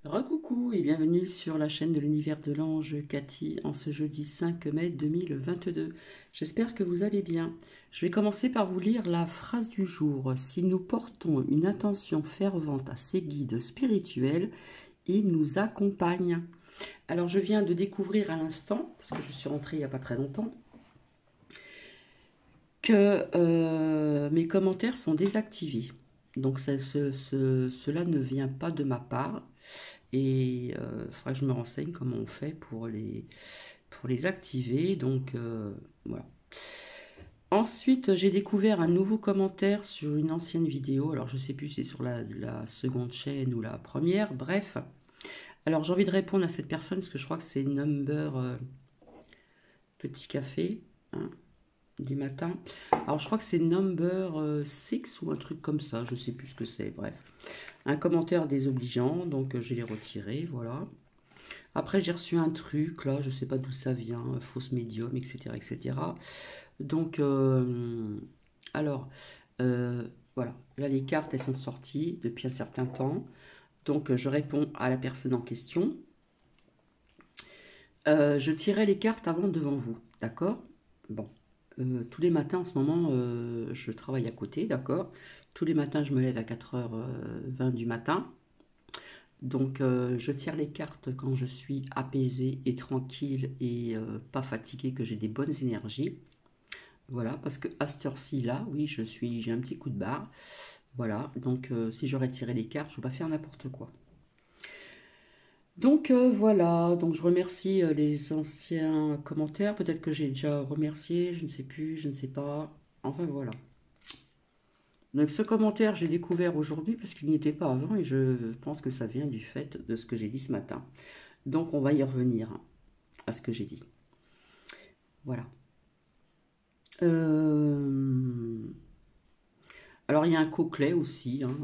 Recoucou et bienvenue sur la chaîne de l'univers de l'ange Cathy en ce jeudi 5 mai 2022. J'espère que vous allez bien. Je vais commencer par vous lire la phrase du jour. Si nous portons une attention fervente à ces guides spirituels, ils nous accompagnent. Alors je viens de découvrir à l'instant, parce que je suis rentrée il n'y a pas très longtemps, que mes commentaires sont désactivés. Donc cela ne vient pas de ma part. Et il faudra que je me renseigne comment on fait pour les activer. Donc voilà. Ensuite, j'ai découvert un nouveau commentaire sur une ancienne vidéo. Alors je ne sais plus si c'est sur la seconde chaîne ou la première. Bref. Alors j'ai envie de répondre à cette personne parce que je crois que c'est Number Petit Café. Hein, du matin. Alors je crois que c'est Number 6 ou un truc comme ça. Je ne sais plus ce que c'est. Bref. Un commentaire désobligeant. Donc je l'ai retiré. Voilà. Après, j'ai reçu un truc, là, je sais pas d'où ça vient, fausse médium, etc., etc. Donc, alors, voilà. Là, les cartes, elles sont sorties depuis un certain temps. Donc, je réponds à la personne en question. Je tirais les cartes avant devant vous, d'accord? Bon. Tous les matins, en ce moment, je travaille à côté, d'accord? Tous les matins, je me lève à 4h20 du matin. Donc, je tire les cartes quand je suis apaisée et tranquille et pas fatiguée, que j'ai des bonnes énergies. Voilà, parce que à cette heure-ci là, oui, j'ai un petit coup de barre. Voilà, donc si j'aurais tiré les cartes, je ne vais pas faire n'importe quoi. Donc voilà, donc je remercie les anciens commentaires. Peut-être que j'ai déjà remercié, je ne sais plus, je ne sais pas. Enfin voilà. Donc ce commentaire, j'ai découvert aujourd'hui parce qu'il n'y était pas avant et je pense que ça vient du fait de ce que j'ai dit ce matin. Donc on va y revenir à ce que j'ai dit. Voilà. Euh, Alors il y a un coquelet aussi, hein,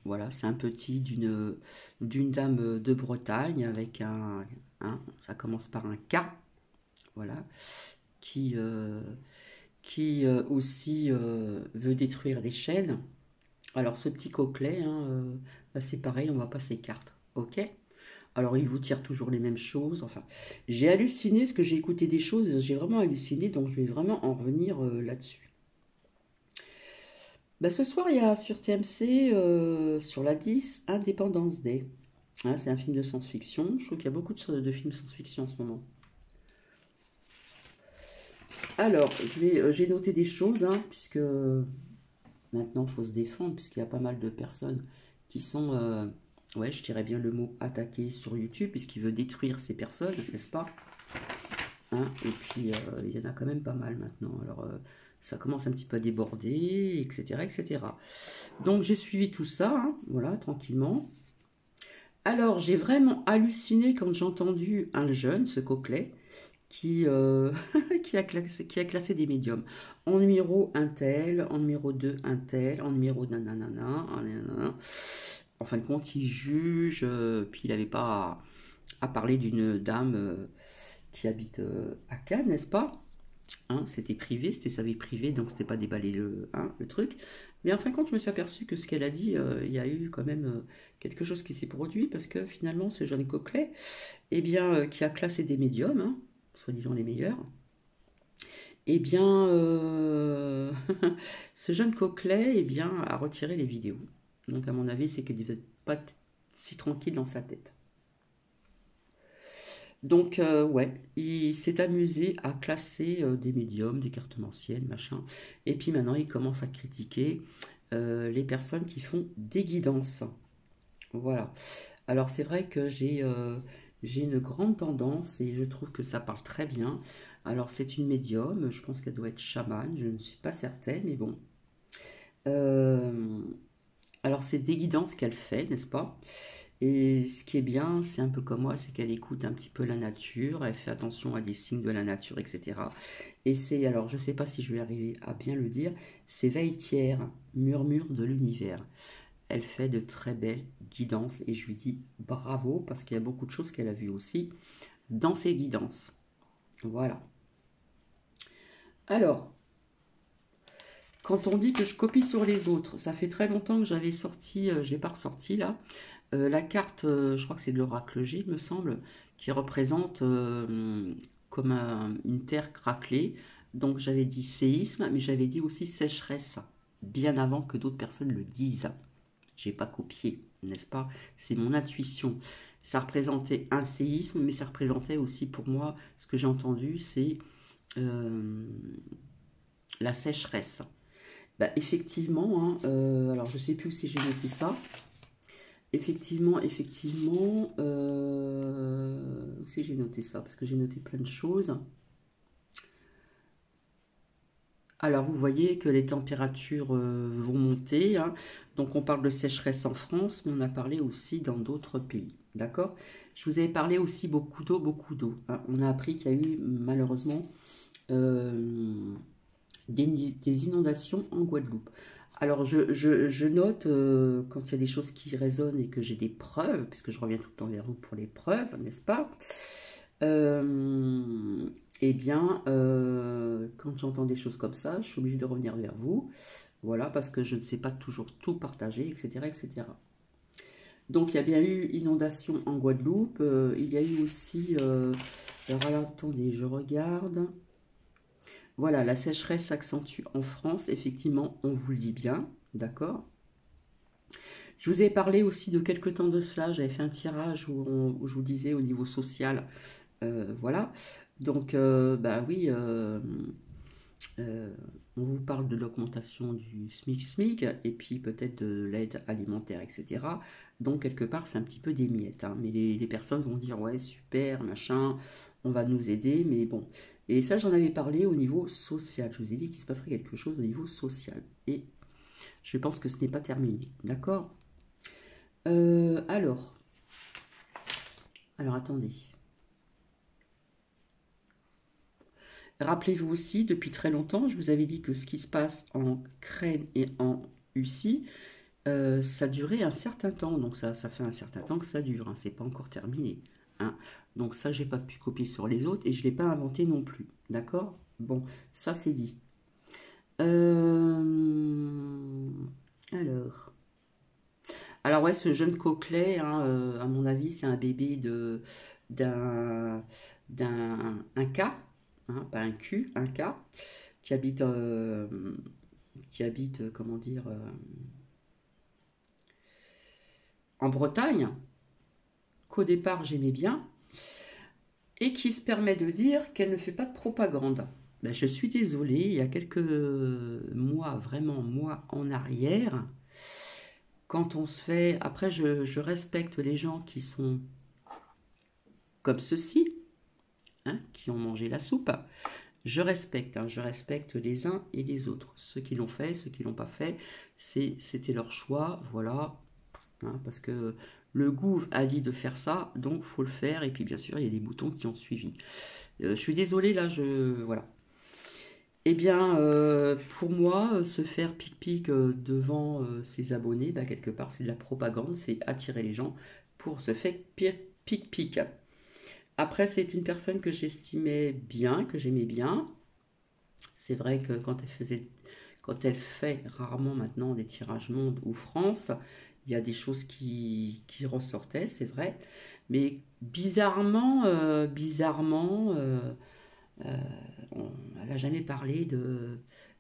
voilà, c'est un petit d'une dame de Bretagne avec ça commence par un K, voilà, qui, euh, qui aussi veut détruire des chaînes. Alors ce petit coquelet, hein, bah, c'est pareil, on va passer cartes, ok? Alors il vous tire toujours les mêmes choses, enfin, j'ai halluciné, parce que j'ai écouté des choses, j'ai vraiment halluciné, donc je vais vraiment en revenir là-dessus. Bah, ce soir, il y a sur TMC, sur la 10, Independence Day. Hein, c'est un film de science-fiction. Je trouve qu'il y a beaucoup de films science-fiction en ce moment. Alors, j'ai noté des choses, hein, puisque maintenant, il faut se défendre, puisqu'il y a pas mal de personnes qui sont, ouais, je dirais bien le mot attaqué sur YouTube, puisqu'il veut détruire ces personnes, n'est-ce pas? Hein, et puis, il y en a quand même pas mal maintenant. Alors, ça commence un petit peu à déborder, etc., etc. Donc, j'ai suivi tout ça, hein, voilà, tranquillement. Alors, j'ai vraiment halluciné quand j'ai entendu un jeune, ce coquelet, qui, qui a classé des médiums. En numéro un tel, en numéro 2 un tel, en numéro nanana, en nanana. En fin de compte, il juge, puis il n'avait pas à parler d'une dame qui habite à Cannes, n'est-ce pas? Hein, c'était privé, c'était sa vie privée, donc c'était pas déballer le truc. Mais en fin de compte, je me suis aperçu que ce qu'elle a dit, il y a eu quand même quelque chose qui s'est produit, parce que finalement, ce jeune coquelet, eh bien, qui a classé des médiums, hein, soi-disant les meilleurs, eh bien, ce jeune coquelet, eh bien, a retiré les vidéos. Donc, à mon avis, c'est qu'il devait pas si tranquille dans sa tête. Donc, ouais, il s'est amusé à classer des médiums, des cartomanciennes, machin. Et puis maintenant, il commence à critiquer les personnes qui font des guidances. Voilà. Alors, c'est vrai que j'ai une grande tendance et je trouve que ça parle très bien. Alors, c'est une médium, je pense qu'elle doit être chamane, je ne suis pas certaine, mais bon. Euh, alors, c'est des guidances qu'elle fait, n'est-ce pas? Et ce qui est bien, c'est un peu comme moi, c'est qu'elle écoute un petit peu la nature, elle fait attention à des signes de la nature, etc. Et c'est, alors je ne sais pas si je vais arriver à bien le dire, c'est Veilletière, murmure de l'univers. Elle fait de très belles guidances et je lui dis bravo parce qu'il y a beaucoup de choses qu'elle a vues aussi dans ses guidances. Voilà. Alors, quand on dit que je copie sur les autres, ça fait très longtemps que j'avais sorti, je ne l'ai pas ressorti là, La carte, je crois que c'est de l'oracle G, il me semble, qui représente comme une terre craquelée. Donc j'avais dit séisme, mais j'avais dit aussi sécheresse, bien avant que d'autres personnes le disent. J'ai pas copié, n'est-ce pas? C'est mon intuition. Ça représentait un séisme, mais ça représentait aussi pour moi, ce que j'ai entendu, c'est euh, la sécheresse. Bah, effectivement, hein, alors je sais plus si j'ai noté ça. Effectivement, où c'est que j'ai noté ça? Parce que j'ai noté plein de choses. Alors, vous voyez que les températures vont monter, hein. Donc, on parle de sécheresse en France, mais on a parlé aussi dans d'autres pays. D'accord? Je vous avais parlé aussi beaucoup d'eau, beaucoup d'eau, hein. On a appris qu'il y a eu malheureusement euh, des inondations en Guadeloupe. Alors, je note quand il y a des choses qui résonnent et que j'ai des preuves, puisque je reviens tout le temps vers vous pour les preuves, n'est-ce pas? Eh bien, quand j'entends des choses comme ça, je suis obligée de revenir vers vous. Voilà, parce que je ne sais pas toujours tout partager, etc., etc. Donc, il y a bien eu inondation en Guadeloupe. Il y a eu aussi... alors, attendez, je regarde. Voilà, la sécheresse s'accentue en France. Effectivement, on vous le dit bien. D'accord? Je vous ai parlé aussi de quelques temps de cela. J'avais fait un tirage où je vous disais au niveau social. Voilà. Donc, bah oui, euh, on vous parle de l'augmentation du SMIC et puis peut-être de l'aide alimentaire, etc. Donc, quelque part, c'est un petit peu des miettes, hein. Mais les personnes vont dire, ouais, super, machin, on va nous aider, mais bon. Et ça, j'en avais parlé au niveau social. Je vous ai dit qu'il se passerait quelque chose au niveau social. Et je pense que ce n'est pas terminé. D'accord? Alors, attendez. Rappelez-vous aussi, depuis très longtemps, je vous avais dit que ce qui se passe en Ukraine et en Russie, ça durait un certain temps. Donc ça fait un certain temps que ça dure, hein. C'est pas encore terminé, hein. Donc ça, j'ai pas pu copier sur les autres et je l'ai pas inventé non plus. D'accord? Bon, ça c'est dit. Euh, alors, ouais, ce jeune Coquelet, hein, à mon avis, c'est un bébé d'un un K, hein, pas un Q, un K, qui habite, comment dire, en Bretagne, qu'au départ j'aimais bien, et qui se permet de dire qu'elle ne fait pas de propagande. Ben, je suis désolée, il y a quelques mois, vraiment mois en arrière, quand on se fait... Après, je respecte les gens qui sont comme ceux-ci, hein, qui ont mangé la soupe. Je respecte, hein, je respecte les uns et les autres. Ceux qui l'ont fait, ceux qui l'ont pas fait, c'était leur choix, voilà, hein, parce que le gouv a dit de faire ça, donc faut le faire. Et puis bien sûr, il y a des boutons qui ont suivi. Je suis désolée, là, voilà. Eh bien, pour moi, se faire pic-pic devant ses abonnés, bah, quelque part, c'est de la propagande, c'est attirer les gens pour se faire pic-pic. Après, c'est une personne que j'estimais bien, que j'aimais bien. C'est vrai que quand elle fait rarement maintenant des tirages monde ou France, il y a des choses qui ressortaient, c'est vrai. Mais bizarrement, euh, elle n'a jamais parlé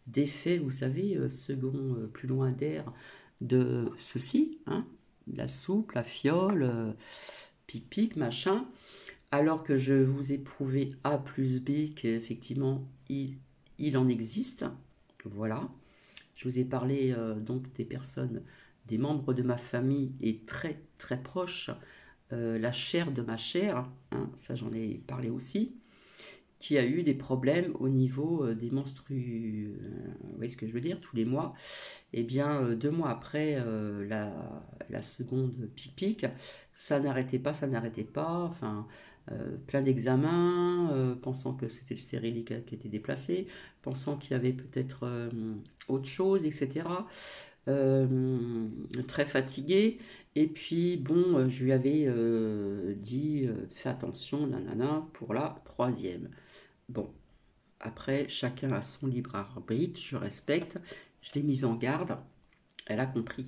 d'effets, vous savez, second, plus loin d'air, de ceci, hein, la soupe, la fiole, pic-pic, machin. Alors que je vous ai prouvé A plus B qu'effectivement il en existe. Voilà. Je vous ai parlé donc des personnes, des membres de ma famille et très très proches, la chair de ma chair, hein, ça j'en ai parlé aussi, qui a eu des problèmes au niveau des menstrues, vous voyez ce que je veux dire, tous les mois. Et bien 2 mois après la seconde pic-pic, ça n'arrêtait pas, enfin plein d'examens, pensant que c'était le stérilet qui était déplacé, pensant qu'il y avait peut-être autre chose, etc. Très fatigué. Et puis, bon, je lui avais dit, fais attention, nanana, pour la troisième. Bon, après, chacun a son libre arbitre, je respecte, je l'ai mise en garde, elle a compris.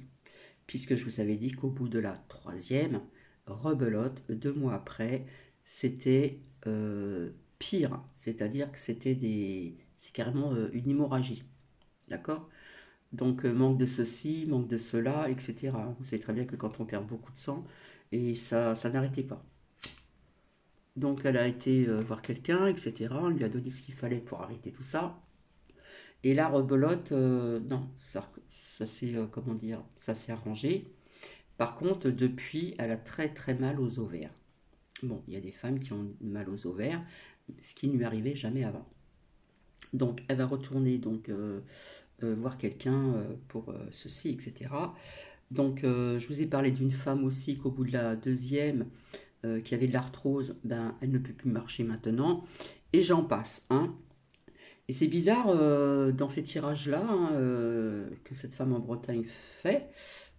puisque je vous avais dit qu'au bout de la troisième, rebelote, 2 mois après, c'était pire, c'est-à-dire que c'est carrément une hémorragie, d'accord? Donc manque de ceci, manque de cela, etc. Vous savez très bien que quand on perd beaucoup de sang, et ça n'arrêtait pas. Donc elle a été voir quelqu'un, etc. On lui a donné ce qu'il fallait pour arrêter tout ça. Et là, rebelote, non, ça s'est, comment dire, ça s'est arrangé. Par contre, depuis, elle a très très mal aux ovaires. Bon, il y a des femmes qui ont mal aux ovaires, ce qui ne lui arrivait jamais avant. Donc, elle va retourner donc voir quelqu'un pour ceci, etc. Donc, je vous ai parlé d'une femme aussi qu'au bout de la deuxième, qui avait de l'arthrose, ben, elle ne peut plus marcher maintenant. Et j'en passe, hein. Et c'est bizarre, dans ces tirages-là, hein, que cette femme en Bretagne fait,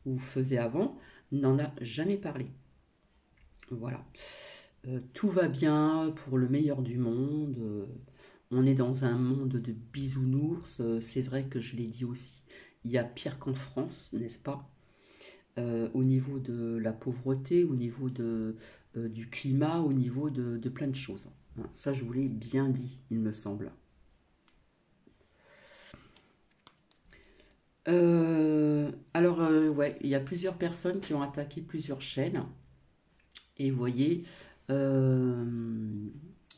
ou faisait avant, n'en a jamais parlé. Voilà. Tout va bien pour le meilleur du monde. On est dans un monde de bisounours. C'est vrai que je l'ai dit aussi. Il y a pire qu'en France, n'est-ce pas? Au niveau de la pauvreté, au niveau du climat, au niveau de plein de choses. Hein, ça, je vous l'ai bien dit, il me semble. Alors, ouais, il y a plusieurs personnes qui ont attaqué plusieurs chaînes. Et vous voyez, euh,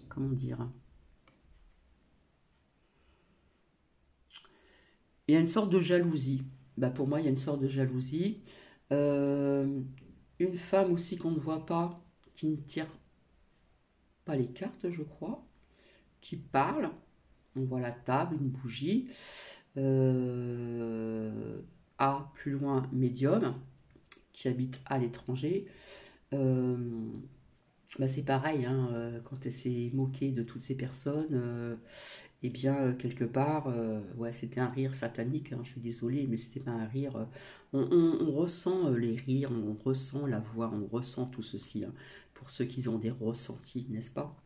comment dire, il y a une sorte de jalousie. Bah, pour moi, il y a une sorte de jalousie. Euh, une femme aussi qu'on ne voit pas, qui ne tire pas les cartes, je crois, qui parle. On voit la table, une bougie. Euh, A, plus loin, médium, qui habite à l'étranger. Euh, Bah c'est pareil, hein, quand elle s'est moquée de toutes ces personnes, eh bien, quelque part, ouais, c'était un rire satanique, hein, je suis désolée, mais c'était pas un rire. On ressent les rires, on ressent la voix, on ressent tout ceci, hein, pour ceux qui ont des ressentis, n'est-ce pas?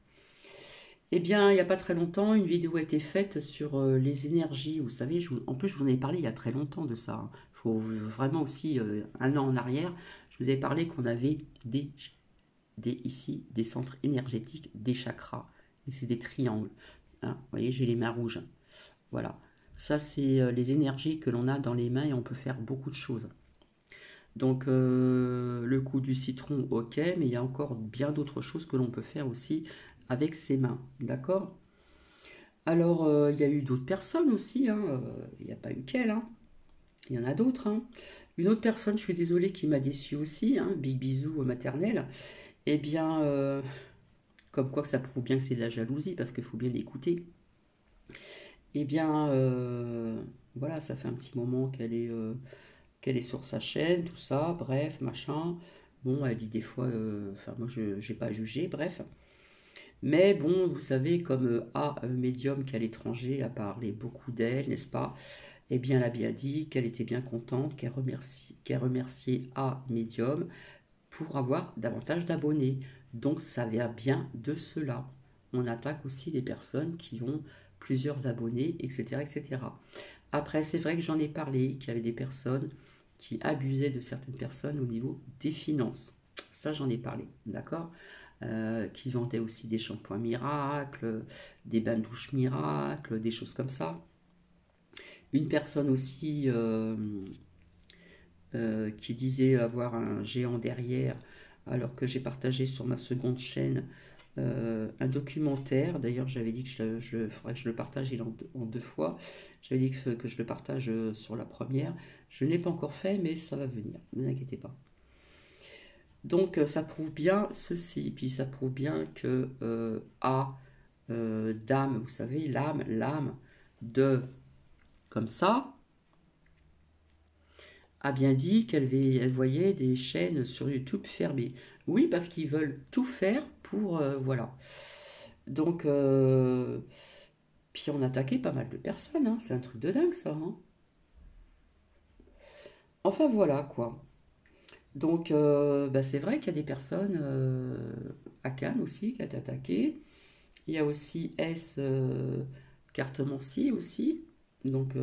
Eh bien, il n'y a pas très longtemps, une vidéo a été faite sur les énergies. Vous savez, en plus, je vous en ai parlé il y a très longtemps de ça. Il faut vraiment aussi, 1 an en arrière, je vous ai parlé qu'on avait ici des centres énergétiques, des chakras. Et c'est des triangles. Hein. Vous voyez, j'ai les mains rouges. Voilà. Ça, c'est les énergies que l'on a dans les mains et on peut faire beaucoup de choses. Donc, le coup du citron, ok, mais il y a encore bien d'autres choses que l'on peut faire aussi avec ses mains. D'accord? Alors, il y a eu d'autres personnes aussi. Hein, il n'y a pas eu qu'elle. Hein. Il y en a d'autres. Hein. Une autre personne, je suis désolée, qui m'a déçu aussi. Hein, big bisou maternel. Eh bien, comme quoi que ça prouve bien que c'est de la jalousie, parce qu'il faut bien l'écouter. Eh bien, voilà, ça fait un petit moment qu'elle est sur sa chaîne, tout ça, bref, machin. Bon, elle dit des fois, enfin moi je n'ai pas jugé, bref. Mais bon, vous savez, comme A, médium qui à l'étranger a parlé beaucoup d'elle, n'est-ce pas? Eh bien, elle a bien dit qu'elle était bien contente, qu'elle remerciait A, médium, pour avoir davantage d'abonnés. Donc ça vient bien de cela. On attaque aussi les personnes qui ont plusieurs abonnés, etc. etc. Après, c'est vrai que j'en ai parlé, qu'il y avait des personnes qui abusaient de certaines personnes au niveau des finances. Ça, j'en ai parlé, d'accord? Qui vendaient aussi des shampoings miracles, des bains de douche miracles, des choses comme ça. Une personne aussi qui disait avoir un géant derrière, alors que j'ai partagé sur ma seconde chaîne un documentaire. D'ailleurs, j'avais dit que faudrait que je le partage en 2 fois. J'avais dit que je le partage sur la première. Je ne l'ai pas encore fait, mais ça va venir. Ne vous inquiétez pas. Donc, ça prouve bien ceci. Puis, ça prouve bien que dame, vous savez, l'âme de comme ça, a bien dit elle voyait des chaînes sur YouTube fermées. Oui, parce qu'ils veulent tout faire pour... voilà. Donc, puis on attaquait pas mal de personnes, hein. C'est un truc de dingue ça. Hein. Enfin voilà quoi. Donc, bah, c'est vrai qu'il y a des personnes à Cannes aussi qui a été attaquées. Il y a aussi S Cartomancie aussi. Donc,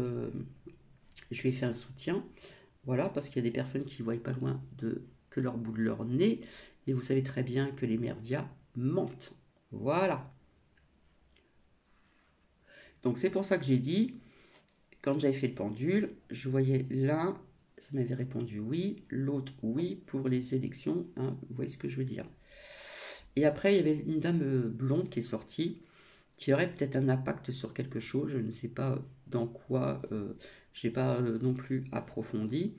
je lui ai fait un soutien. Voilà, parce qu'il y a des personnes qui ne voient pas loin que leur bout de leur nez. Et vous savez très bien que les merdias mentent. Voilà. Donc c'est pour ça que j'ai dit, quand j'avais fait le pendule, je voyais l'un, ça m'avait répondu oui, l'autre oui pour les élections. Hein, vous voyez ce que je veux dire. Et après, il y avait une dame blonde qui est sortie, qui aurait peut-être un impact sur quelque chose. Je ne sais pas dans quoi, je n'ai pas non plus approfondi.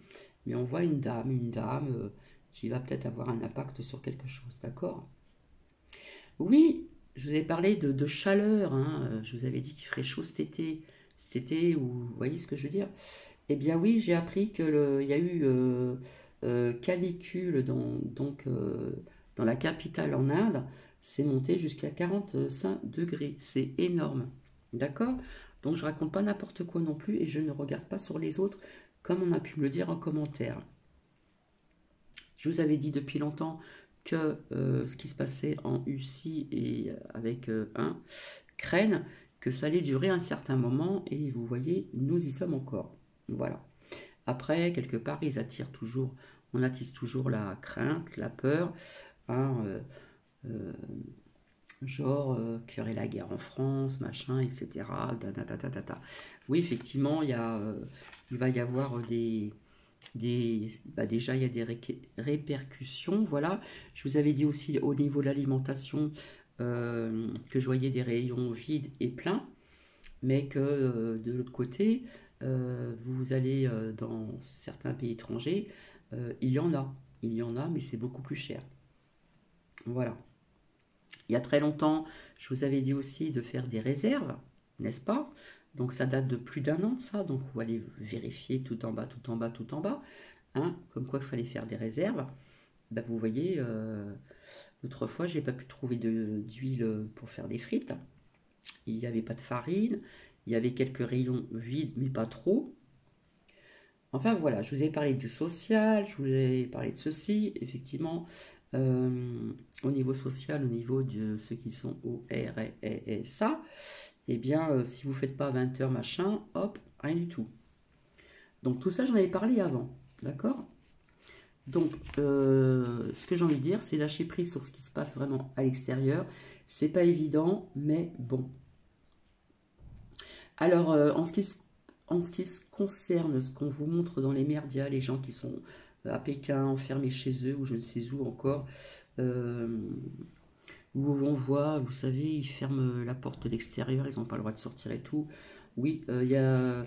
Mais on voit une dame qui va peut-être avoir un impact sur quelque chose, d'accord? Oui, je vous avais parlé de chaleur, hein. Je vous avais dit qu'il ferait chaud cet été, ou vous voyez ce que je veux dire? Eh bien oui, j'ai appris il y a eu canicule dans la capitale en Inde, c'est monté jusqu'à 45 degrés, c'est énorme, d'accord? Donc je raconte pas n'importe quoi non plus et je ne regarde pas sur les autres comme on a pu me le dire en commentaire. Je vous avais dit depuis longtemps que ce qui se passait en UCI et avec craignent que ça allait durer un certain moment et vous voyez, nous y sommes encore. Voilà. Après, quelque part, on attise toujours la crainte, la peur, hein, euh, genre qu'il y aurait la guerre en France, machin, etc. Oui, effectivement, il va y avoir déjà il y a des répercussions, voilà. Je vous avais dit aussi au niveau de l'alimentation que je voyais des rayons vides et pleins, mais que de l'autre côté, vous allez dans certains pays étrangers, il y en a, mais c'est beaucoup plus cher. Voilà. Il y a très longtemps, je vous avais dit aussi de faire des réserves, n'est-ce pas? Donc ça date de plus d'un an de ça, donc vous allez vérifier tout en bas, tout en bas, tout en bas, hein, comme quoi il fallait faire des réserves. Ben, vous voyez, l'autre fois, j'ai pas pu trouver d'huile pour faire des frites. Il n'y avait pas de farine, il y avait quelques rayons vides, mais pas trop. Enfin voilà, je vous ai parlé du social, je vous ai parlé de ceci, effectivement, au niveau social, au niveau de ceux qui sont au RSA, eh bien, si vous ne faites pas 20 heures machin, hop, rien du tout. Donc tout ça, j'en avais parlé avant, d'accord? Donc, ce que j'ai envie de dire, c'est lâcher prise sur ce qui se passe vraiment à l'extérieur. C'est pas évident, mais bon. Alors, en ce qui se concerne, ce qu'on vous montre dans les médias, les gens qui sont à Pékin, enfermés chez eux, ou je ne sais où encore, euh, où on voit, vous savez, ils ferment la porte de l'extérieur, ils n'ont pas le droit de sortir et tout. Oui, ouais,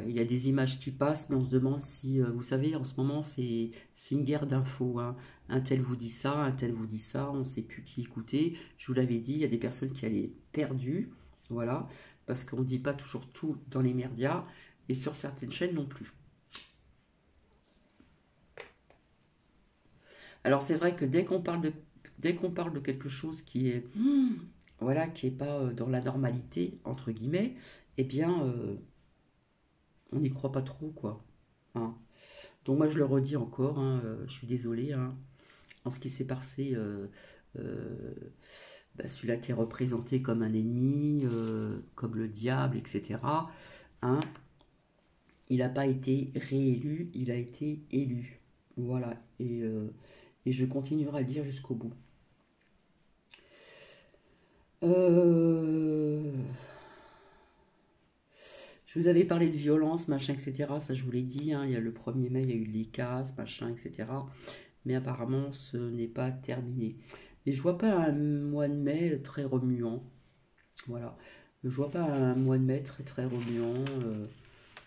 il y a des images qui passent, mais on se demande si, vous savez, en ce moment, c'est une guerre d'infos, hein. Un tel vous dit ça, un tel vous dit ça, on ne sait plus qui écouter. Je vous l'avais dit, il y a des personnes qui allaient être perdues, voilà, parce qu'on ne dit pas toujours tout dans les médias, et sur certaines chaînes non plus. Alors c'est vrai que dès qu'on parle de quelque chose qui est, voilà, qui est pas dans la normalité, entre guillemets, eh bien, on n'y croit pas trop, quoi. Hein. Donc moi je le redis encore, hein, je suis désolée, hein, en ce qui s'est passé, euh, celui-là qui est représenté comme un ennemi, comme le diable, etc. Hein, il n'a pas été réélu, il a été élu. Voilà, et je continuerai à le dire jusqu'au bout. Euh, Je vous avais parlé de violence, machin, etc. Ça, je vous l'ai dit, hein, il y a le 1er mai, il y a eu les casse, machin, etc. Mais apparemment, ce n'est pas terminé. Et je vois pas un mois de mai très remuant. Voilà. Je vois pas un mois de mai très très remuant.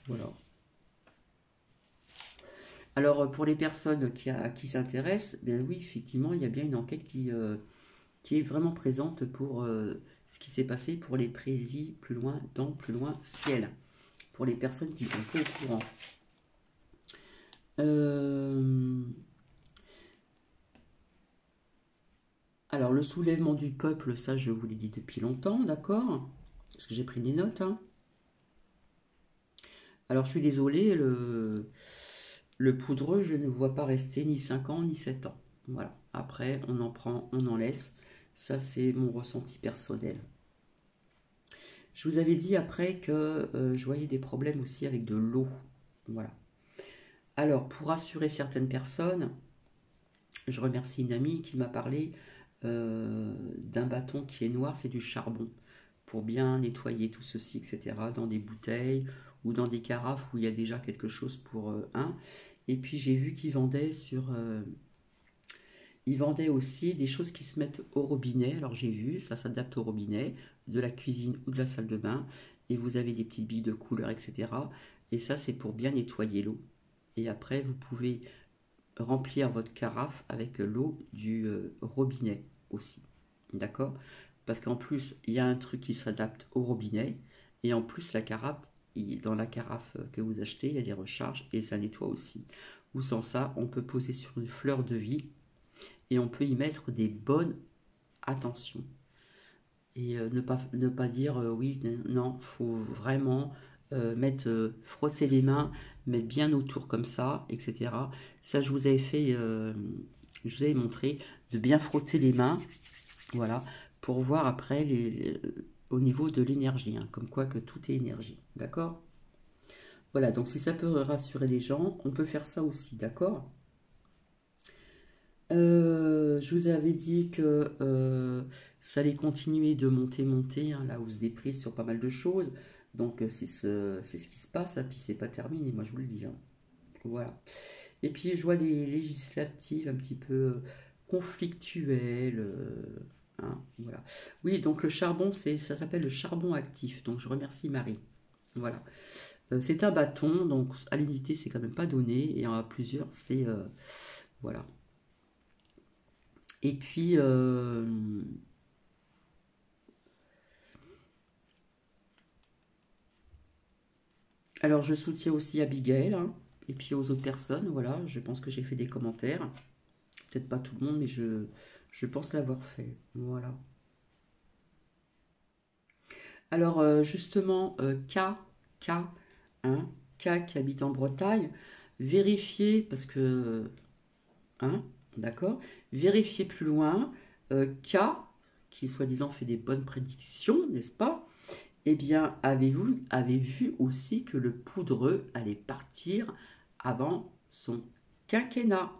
Voilà. Alors, pour les personnes à qui s'intéressent, bien oui, effectivement, il y a bien une enquête qui est vraiment présente pour ce qui s'est passé pour les présis plus loin, dans plus loin ciel. Pour les personnes qui sont pas au courant. Alors, le soulèvement du peuple, ça, je vous l'ai dit depuis longtemps, d'accord? Parce que j'ai pris des notes, hein. Alors, je suis désolée, le poudreux, je ne vois pas rester ni 5 ans, ni 7 ans. Voilà. Après, on en prend, on en laisse. Ça, c'est mon ressenti personnel. Je vous avais dit après que je voyais des problèmes aussi avec de l'eau. Voilà. Alors, pour rassurer certaines personnes, je remercie une amie qui m'a parlé d'un bâton qui est noir, c'est du charbon, pour bien nettoyer tout ceci, etc., dans des bouteilles ou dans des carafes où il y a déjà quelque chose pour un. Et puis j'ai vu qu'ils vendaient ils vendaient aussi des choses qui se mettent au robinet. Alors j'ai vu, ça s'adapte au robinet, de la cuisine ou de la salle de bain. Et vous avez des petites billes de couleur, etc. Et ça, c'est pour bien nettoyer l'eau. Et après, vous pouvez remplir votre carafe avec l'eau du robinet aussi. D'accord? Parce qu'en plus, il y a un truc qui s'adapte au robinet. Et en plus, la carafe, dans la carafe que vous achetez, il y a des recharges et ça nettoie aussi. Ou sans ça, on peut poser sur une fleur de vie et on peut y mettre des bonnes attentions. Et ne pas dire oui, non, faut vraiment frotter les mains, mettre bien autour comme ça, etc. Ça, je vous avais montré de bien frotter les mains, voilà, pour voir après au niveau de l'énergie, hein, comme quoi que tout est énergie, d'accord? Voilà, donc si ça peut rassurer les gens, on peut faire ça aussi, d'accord? Je vous avais dit que ça allait continuer de monter, hein, la hausse des prix sur pas mal de choses. Donc c'est ce qui se passe, hein, puis c'est pas terminé, moi je vous le dis, hein. Voilà. Et puis je vois des législatives un petit peu conflictuelles, hein, voilà. Oui, donc le charbon, ça s'appelle le charbon actif. Donc je remercie Marie. Voilà. C'est un bâton, donc à l'unité c'est quand même pas donné, et à plusieurs c'est voilà. Et puis, alors je soutiens aussi Abigail, hein, et puis aux autres personnes, voilà, je pense que j'ai fait des commentaires. Peut-être pas tout le monde, mais je pense l'avoir fait. Voilà. Alors justement, K, hein, K qui habite en Bretagne, vérifiez, parce que, hein, d'accord, vérifiez plus loin, K, qui soi-disant fait des bonnes prédictions, n'est-ce pas? Eh bien, avez vu aussi que le poudreux allait partir avant son quinquennat?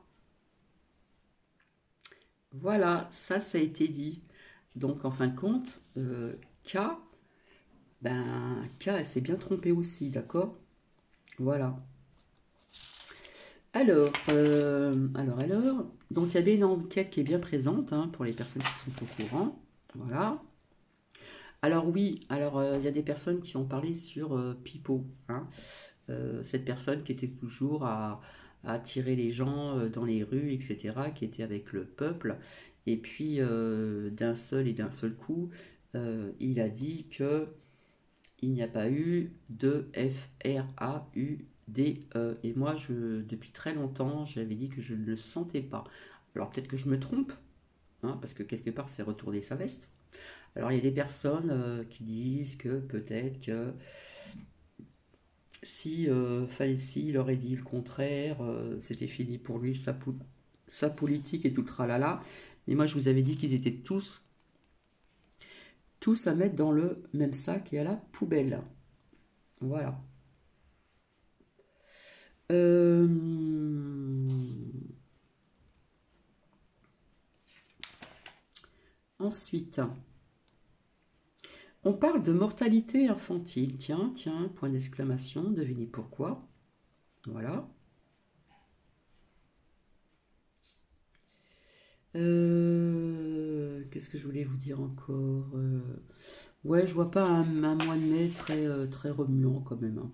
Voilà, ça a été dit. Donc, en fin de compte, K, K, elle s'est bien trompée aussi, d'accord? Voilà. Alors, donc il y a bien une enquête qui est bien présente, hein, pour les personnes qui sont au courant. Voilà. Alors oui, il y a des personnes qui ont parlé sur Pipo, hein. Cette personne qui était toujours à attirer les gens dans les rues, etc., qui était avec le peuple. Et puis, d'un seul coup, il a dit que il n'y a pas eu de FRAUDE. Et moi, depuis très longtemps, j'avais dit que je ne le sentais pas. Alors peut-être que je me trompe, hein, parce que quelque part, c'est retourner sa veste. Alors il y a des personnes qui disent que peut-être que si Falessi il aurait dit le contraire, c'était fini pour lui, sa politique et tout le tralala. Mais moi, je vous avais dit qu'ils étaient tous à mettre dans le même sac et à la poubelle. Voilà. Euh, Ensuite, on parle de mortalité infantile. Tiens, point d'exclamation, devinez pourquoi. Voilà. Qu'est-ce que je voulais vous dire encore? Ouais, je vois pas un mois de mai très remuant quand même, hein.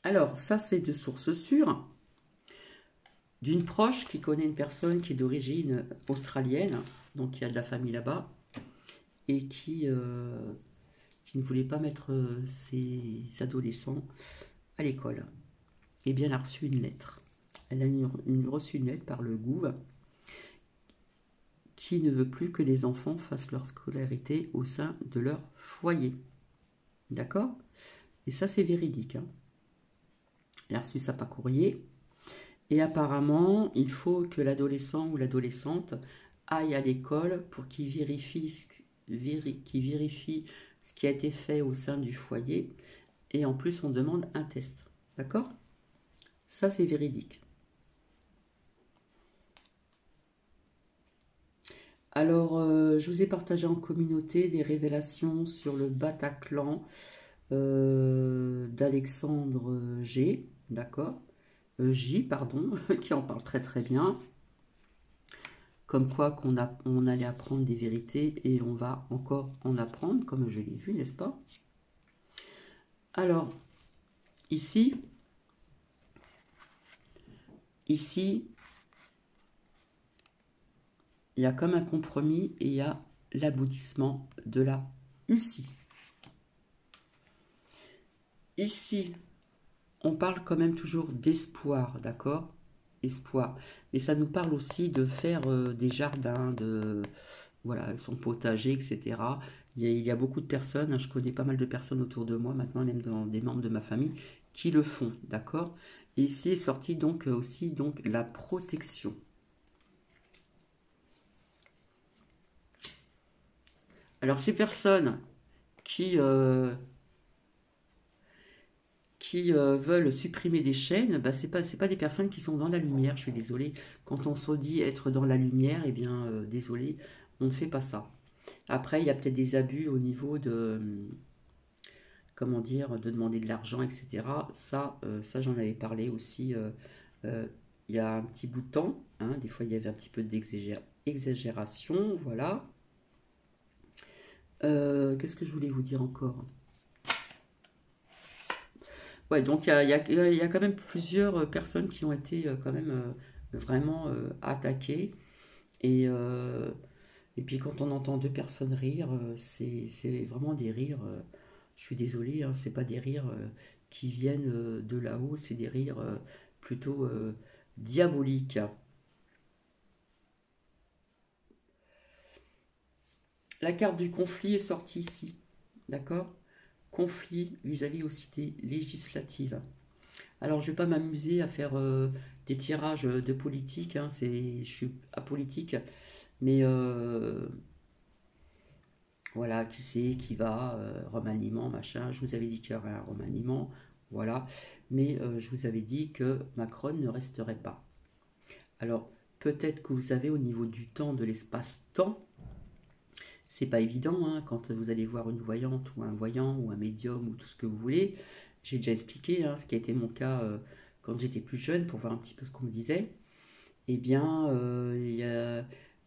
Alors, ça, c'est de sources sûres, d'une proche qui connaît une personne qui est d'origine australienne, donc qui a de la famille là-bas, et qui ne voulait pas mettre ses adolescents à l'école. Eh bien, elle a reçu une lettre. Elle a reçu une lettre par le gouv qui ne veut plus que les enfants fassent leur scolarité au sein de leur foyer. D'accord? Et ça, c'est véridique, hein. Elle a reçu ça par courrier. Et apparemment, il faut que l'adolescent ou l'adolescente aille à l'école pour qu'il vérifie, qu'il vérifie ce qui a été fait au sein du foyer. Et en plus, on demande un test. D'accord? Ça, c'est véridique. Alors, je vous ai partagé en communauté des révélations sur le Bataclan d'Alexandre G, d'accord? J, pardon, qui en parle très très bien. Comme quoi on allait apprendre des vérités et on va encore en apprendre, comme je l'ai vu, n'est-ce pas? Alors, ici, ici, il y a comme un compromis et il y a l'aboutissement de la UCI. Ici, on parle quand même toujours d'espoir, d'accord? Espoir. Mais ça nous parle aussi de faire des jardins, de voilà, son potager, etc. Il y a beaucoup de personnes, hein, je connais pas mal de personnes autour de moi, maintenant même dans des membres de ma famille, qui le font, d'accord? Et ici est sorti donc aussi donc la protection. Alors ces personnes qui, euh, qui veulent supprimer des chaînes, bah, c'est pas des personnes qui sont dans la lumière, je suis désolée. Quand on se dit être dans la lumière, eh bien, désolé, on ne fait pas ça. Après, il y a peut-être des abus au niveau de, comment dire, de demander de l'argent, etc. Ça j'en avais parlé aussi euh, il y a un petit bout de temps. Hein, des fois, il y avait un petit peu d'exagération, voilà. Qu'est-ce que je voulais vous dire encore? Ouais, donc il y a quand même plusieurs personnes qui ont été quand même vraiment attaquées. Et, euh, et puis quand on entend deux personnes rire, c'est vraiment des rires, je suis désolée, hein, c'est pas des rires qui viennent de là-haut, c'est des rires plutôt diaboliques. La carte du conflit est sortie ici, d'accord? Conflit vis-à-vis aussi des législatives. Alors, je ne vais pas m'amuser à faire des tirages de politique, hein, je suis apolitique, mais voilà, qui c'est, qui va, remaniement, machin. Je vous avais dit qu'il y aurait un remaniement, voilà, mais je vous avais dit que Macron ne resterait pas. Alors, peut-être que vous savez, au niveau du temps, de l'espace-temps, c'est pas évident, hein, quand vous allez voir une voyante ou un voyant ou un médium ou tout ce que vous voulez. J'ai déjà expliqué ce qui a été mon cas quand j'étais plus jeune pour voir un petit peu ce qu'on me disait. Eh bien,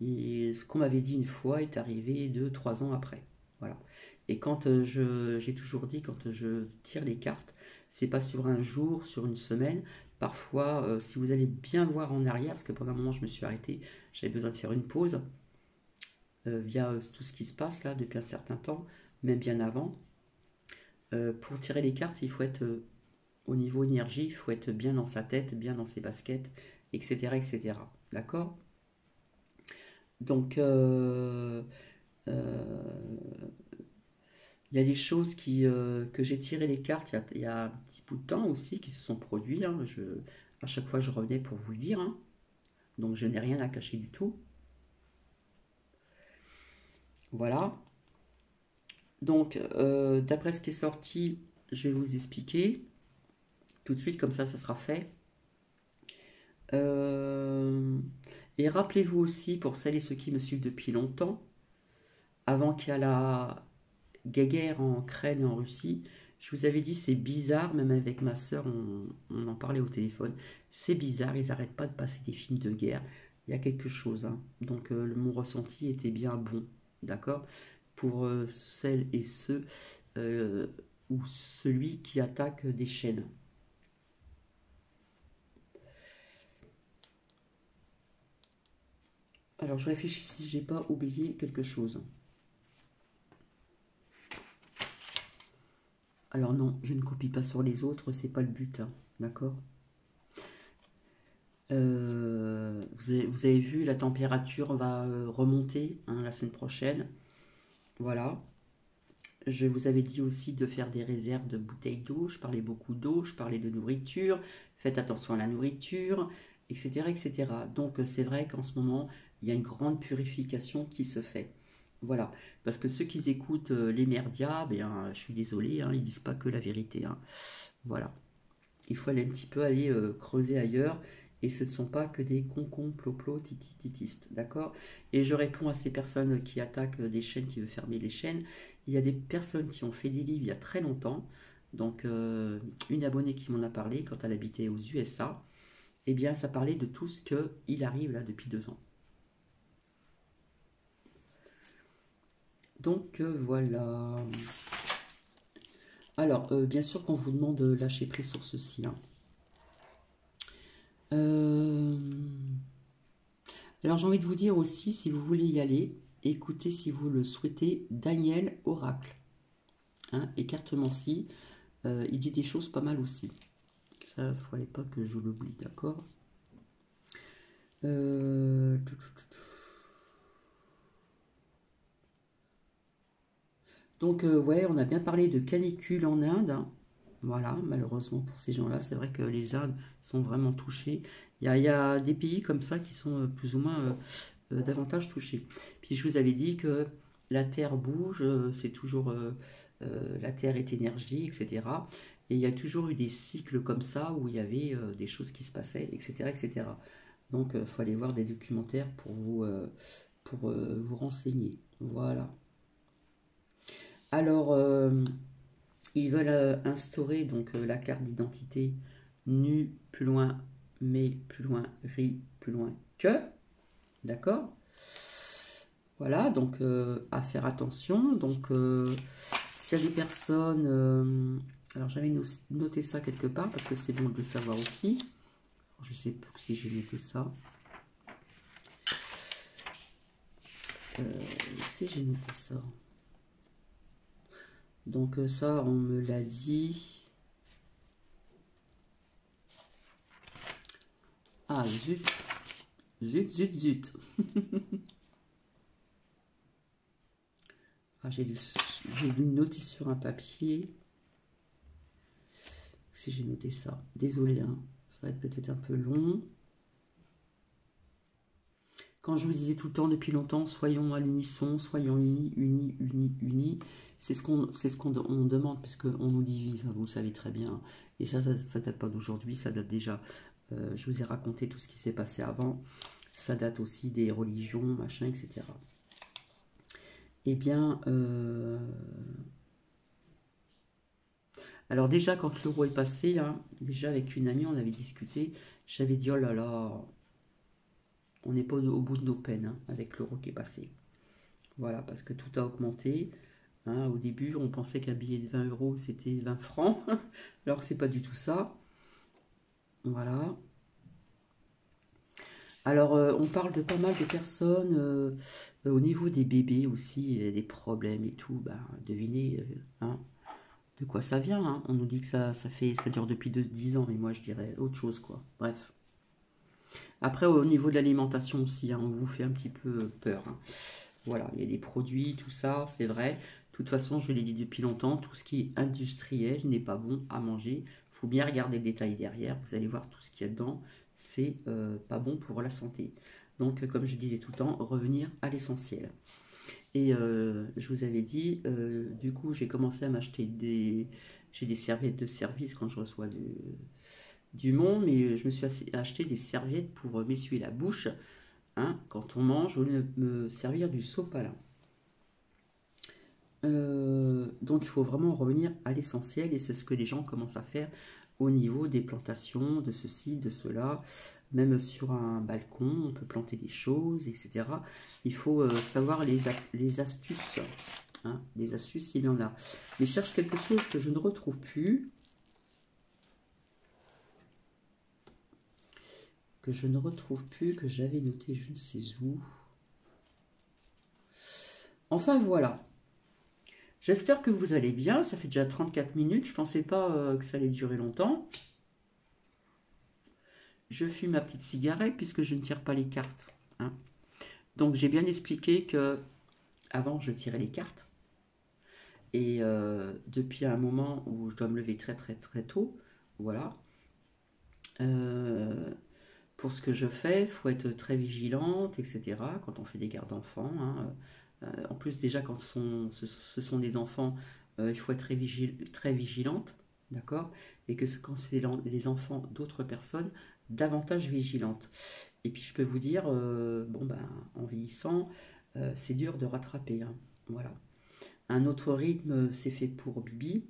ce qu'on m'avait dit une fois est arrivé 2, 3 ans après. Voilà. Et quand j'ai toujours dit, quand je tire les cartes, c'est pas sur un jour, sur une semaine. Parfois, si vous allez bien voir en arrière, parce que pendant un moment je me suis arrêtée, j'avais besoin de faire une pause via tout ce qui se passe là depuis un certain temps, même bien avant. Pour tirer les cartes, il faut être au niveau énergie, il faut être bien dans sa tête, bien dans ses baskets, etc. etc. D'accord? Donc, il y a des choses que j'ai tiré les cartes il y a un petit bout de temps aussi qui se sont produits. Hein. À chaque fois, je revenais pour vous le dire. Hein. Donc, je n'ai rien à cacher du tout. Voilà. Donc, d'après ce qui est sorti, je vais vous expliquer tout de suite, comme ça sera fait. Euh, et rappelez-vous aussi, pour celles et ceux qui me suivent depuis longtemps, avant qu'il y ait la guerre en Ukraine et en Russie, je vous avais dit c'est bizarre, même avec ma soeur, on en parlait au téléphone, c'est bizarre, ils n'arrêtent pas de passer des films de guerre, il y a quelque chose, hein. Donc mon ressenti était bien bon, d'accord? Pour celles et ceux euh, ou celui qui attaque des chaînes. Alors je réfléchis si j'ai pas oublié quelque chose. Alors non, je ne copie pas sur les autres, c'est pas le but, hein, d'accord? Vous avez vu, la température va remonter hein, la semaine prochaine. Voilà. Je vous avais dit aussi de faire des réserves de bouteilles d'eau. Je parlais beaucoup d'eau, je parlais de nourriture. Faites attention à la nourriture, etc. etc. Donc c'est vrai qu'en ce moment, il y a une grande purification qui se fait. Voilà. Parce que ceux qui écoutent les merdias, ben, je suis désolée, hein, ils disent pas que la vérité. Hein. Voilà. Il faut aller un petit peu aller creuser ailleurs. Et ce ne sont pas que des concons, ploplo, titi-titistes, d'accord? Et je réponds à ces personnes qui attaquent des chaînes, qui veulent fermer les chaînes. Il y a des personnes qui ont fait des livres il y a très longtemps. Donc, une abonnée qui m'en a parlé quand elle habitait aux USA, eh bien, ça parlait de tout ce qu'il arrive là depuis 2 ans. Donc, voilà. Alors, bien sûr qu'on vous demande de lâcher prise sur ceci. Hein. Euh, Alors, j'ai envie de vous dire aussi, si vous voulez y aller, écoutez, si vous le souhaitez, Daniel Oracle. Hein, écartement-ci, il dit des choses pas mal aussi. Ça, il ne fallait pas que je l'oublie, d'accord. Donc, ouais, on a bien parlé de canicule en Inde. Hein. Voilà, malheureusement pour ces gens-là, c'est vrai que les Indes sont vraiment touchés. Il y a des pays comme ça qui sont plus ou moins davantage touchés. Puis je vous avais dit que la Terre bouge, c'est toujours la Terre est énergie, etc. Et il y a toujours eu des cycles comme ça où il y avait des choses qui se passaient, etc. etc. Donc il faut aller voir des documentaires pour vous renseigner. Voilà. Alors, ils veulent instaurer donc la carte d'identité nu, plus loin, mais plus loin, ri, plus loin que. D'accord. Voilà, donc à faire attention. Donc, s'il y a des personnes. Alors, j'avais noté ça quelque part parce que c'est bon de le savoir aussi. Je ne sais plus si j'ai noté ça. Si j'ai noté ça. Donc, ça, on me l'a dit. Ah, zut. Zut, zut, zut. Ah, j'ai dû noter sur un papier. Si j'ai noté ça. Désolé, hein. Ça va être peut-être un peu long. Quand je vous disais tout le temps depuis longtemps, soyons à l'unisson, soyons unis, unis, unis, unis. C'est ce qu'on demande, puisqu'on nous divise, hein, vous le savez très bien. Et ça date pas d'aujourd'hui, ça date déjà. Je vous ai raconté tout ce qui s'est passé avant. Ça date aussi des religions, machin, etc. Eh bien, alors déjà, quand l'euro est passé, hein, déjà avec une amie, on avait discuté. J'avais dit, oh là là, on n'est pas au bout de nos peines hein, avec l'euro qui est passé. Voilà, parce que tout a augmenté. Hein. Au début, on pensait qu'un billet de 20 euros, c'était 20 francs. Alors que c'est pas du tout ça. Voilà. Alors, on parle de pas mal de personnes au niveau des bébés aussi, des problèmes et tout. Ben, devinez hein, de quoi ça vient. Hein. On nous dit que ça dure depuis 10 ans, mais moi je dirais autre chose, quoi. Bref. Après, au niveau de l'alimentation aussi, hein, on vous fait un petit peu peur. Hein. Voilà, il y a des produits, tout ça, c'est vrai. De toute façon, je l'ai dit depuis longtemps, tout ce qui est industriel n'est pas bon à manger. Il faut bien regarder le détail derrière. Vous allez voir tout ce qu'il y a dedans. C'est pas bon pour la santé. Donc, comme je disais tout le temps, revenir à l'essentiel. Et je vous avais dit, du coup, j'ai commencé à m'acheter j'ai des serviettes de service quand je reçois du monde, mais je me suis acheté des serviettes pour m'essuyer la bouche. Hein, quand on mange, au lieu de me servir du sopalin. Donc il faut vraiment revenir à l'essentiel et c'est ce que les gens commencent à faire au niveau des plantations, de ceci, de cela. Même sur un balcon, on peut planter des choses, etc. Il faut savoir les astuces. Hein, des astuces, il y en a. Mais je cherche quelque chose que je ne retrouve plus. Que j'avais noté je ne sais où. Enfin voilà. J'espère que vous allez bien. Ça fait déjà 34 minutes. Je ne pensais pas que ça allait durer longtemps. Je fume ma petite cigarette puisque je ne tire pas les cartes. Hein. Donc j'ai bien expliqué que avant je tirais les cartes. Et depuis un moment où je dois me lever très très très tôt, voilà. Euh, pour ce que je fais, il faut être très vigilante, etc. Quand on fait des gardes d'enfants, hein. En plus, déjà, quand ce sont des enfants, il faut être très vigilante, d'accord? Et que quand c'est les enfants d'autres personnes, davantage vigilante. Et puis, je peux vous dire, bon, ben, en vieillissant, c'est dur de rattraper, hein. Voilà. Un autre rythme, c'est fait pour Bibi,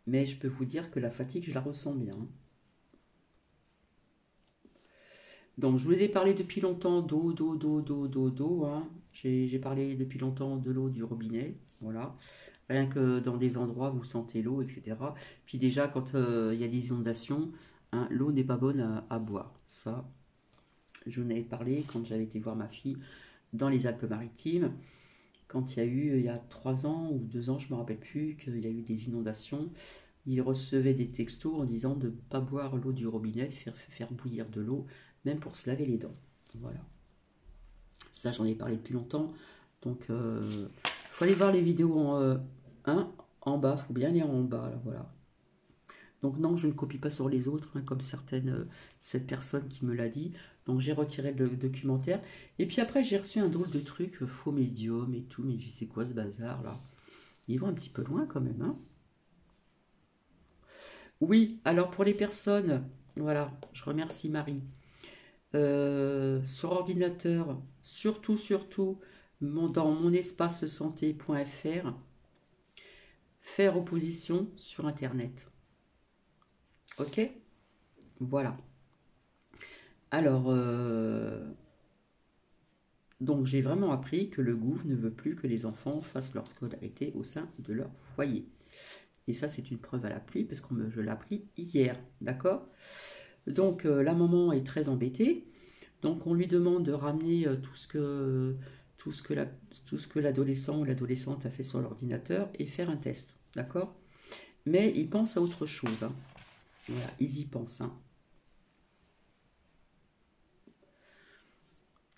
mais je peux vous dire que la fatigue, je la ressens bien, hein. Donc, je vous ai parlé depuis longtemps d'eau, hein. J'ai parlé depuis longtemps de l'eau du robinet, voilà. Rien que dans des endroits où vous sentez l'eau, etc. Puis déjà, quand il y a des inondations, hein, l'eau n'est pas bonne à boire. Ça, je vous en avais parlé quand j'avais été voir ma fille dans les Alpes-Maritimes. Quand il y a eu, il y a 3 ans ou 2 ans, je ne me rappelle plus, qu'il y a eu des inondations, il recevait des textos en disant de ne pas boire l'eau du robinet, de faire bouillir de l'eau, même pour se laver les dents. Voilà. Ça, j'en ai parlé depuis longtemps. Donc, faut aller voir les vidéos en bas. Faut bien lire en bas. Là, voilà. Donc, non, je ne copie pas sur les autres, hein, comme cette personne qui me l'a dit. Donc, j'ai retiré le documentaire. Et puis après, j'ai reçu un drôle de truc, faux médium et tout. Mais je sais quoi ce bazar là? Ils vont un petit peu loin quand même, hein. Oui, alors pour les personnes, voilà, je remercie Marie. Sur ordinateur, surtout, dans mon espace santé.fr, faire opposition sur Internet. Ok? Voilà. Alors, donc j'ai vraiment appris que le gouv ne veut plus que les enfants fassent leur scolarité au sein de leur foyer. Et ça, c'est une preuve à la pluie, parce que je l'ai appris hier. D'accord? Donc, la maman est très embêtée. Donc on lui demande de ramener tout ce que l'adolescent ou l'adolescente a fait sur l'ordinateur et faire un test, d'accord? Mais ils pensent à autre chose, hein. Voilà, ils y pensent, hein.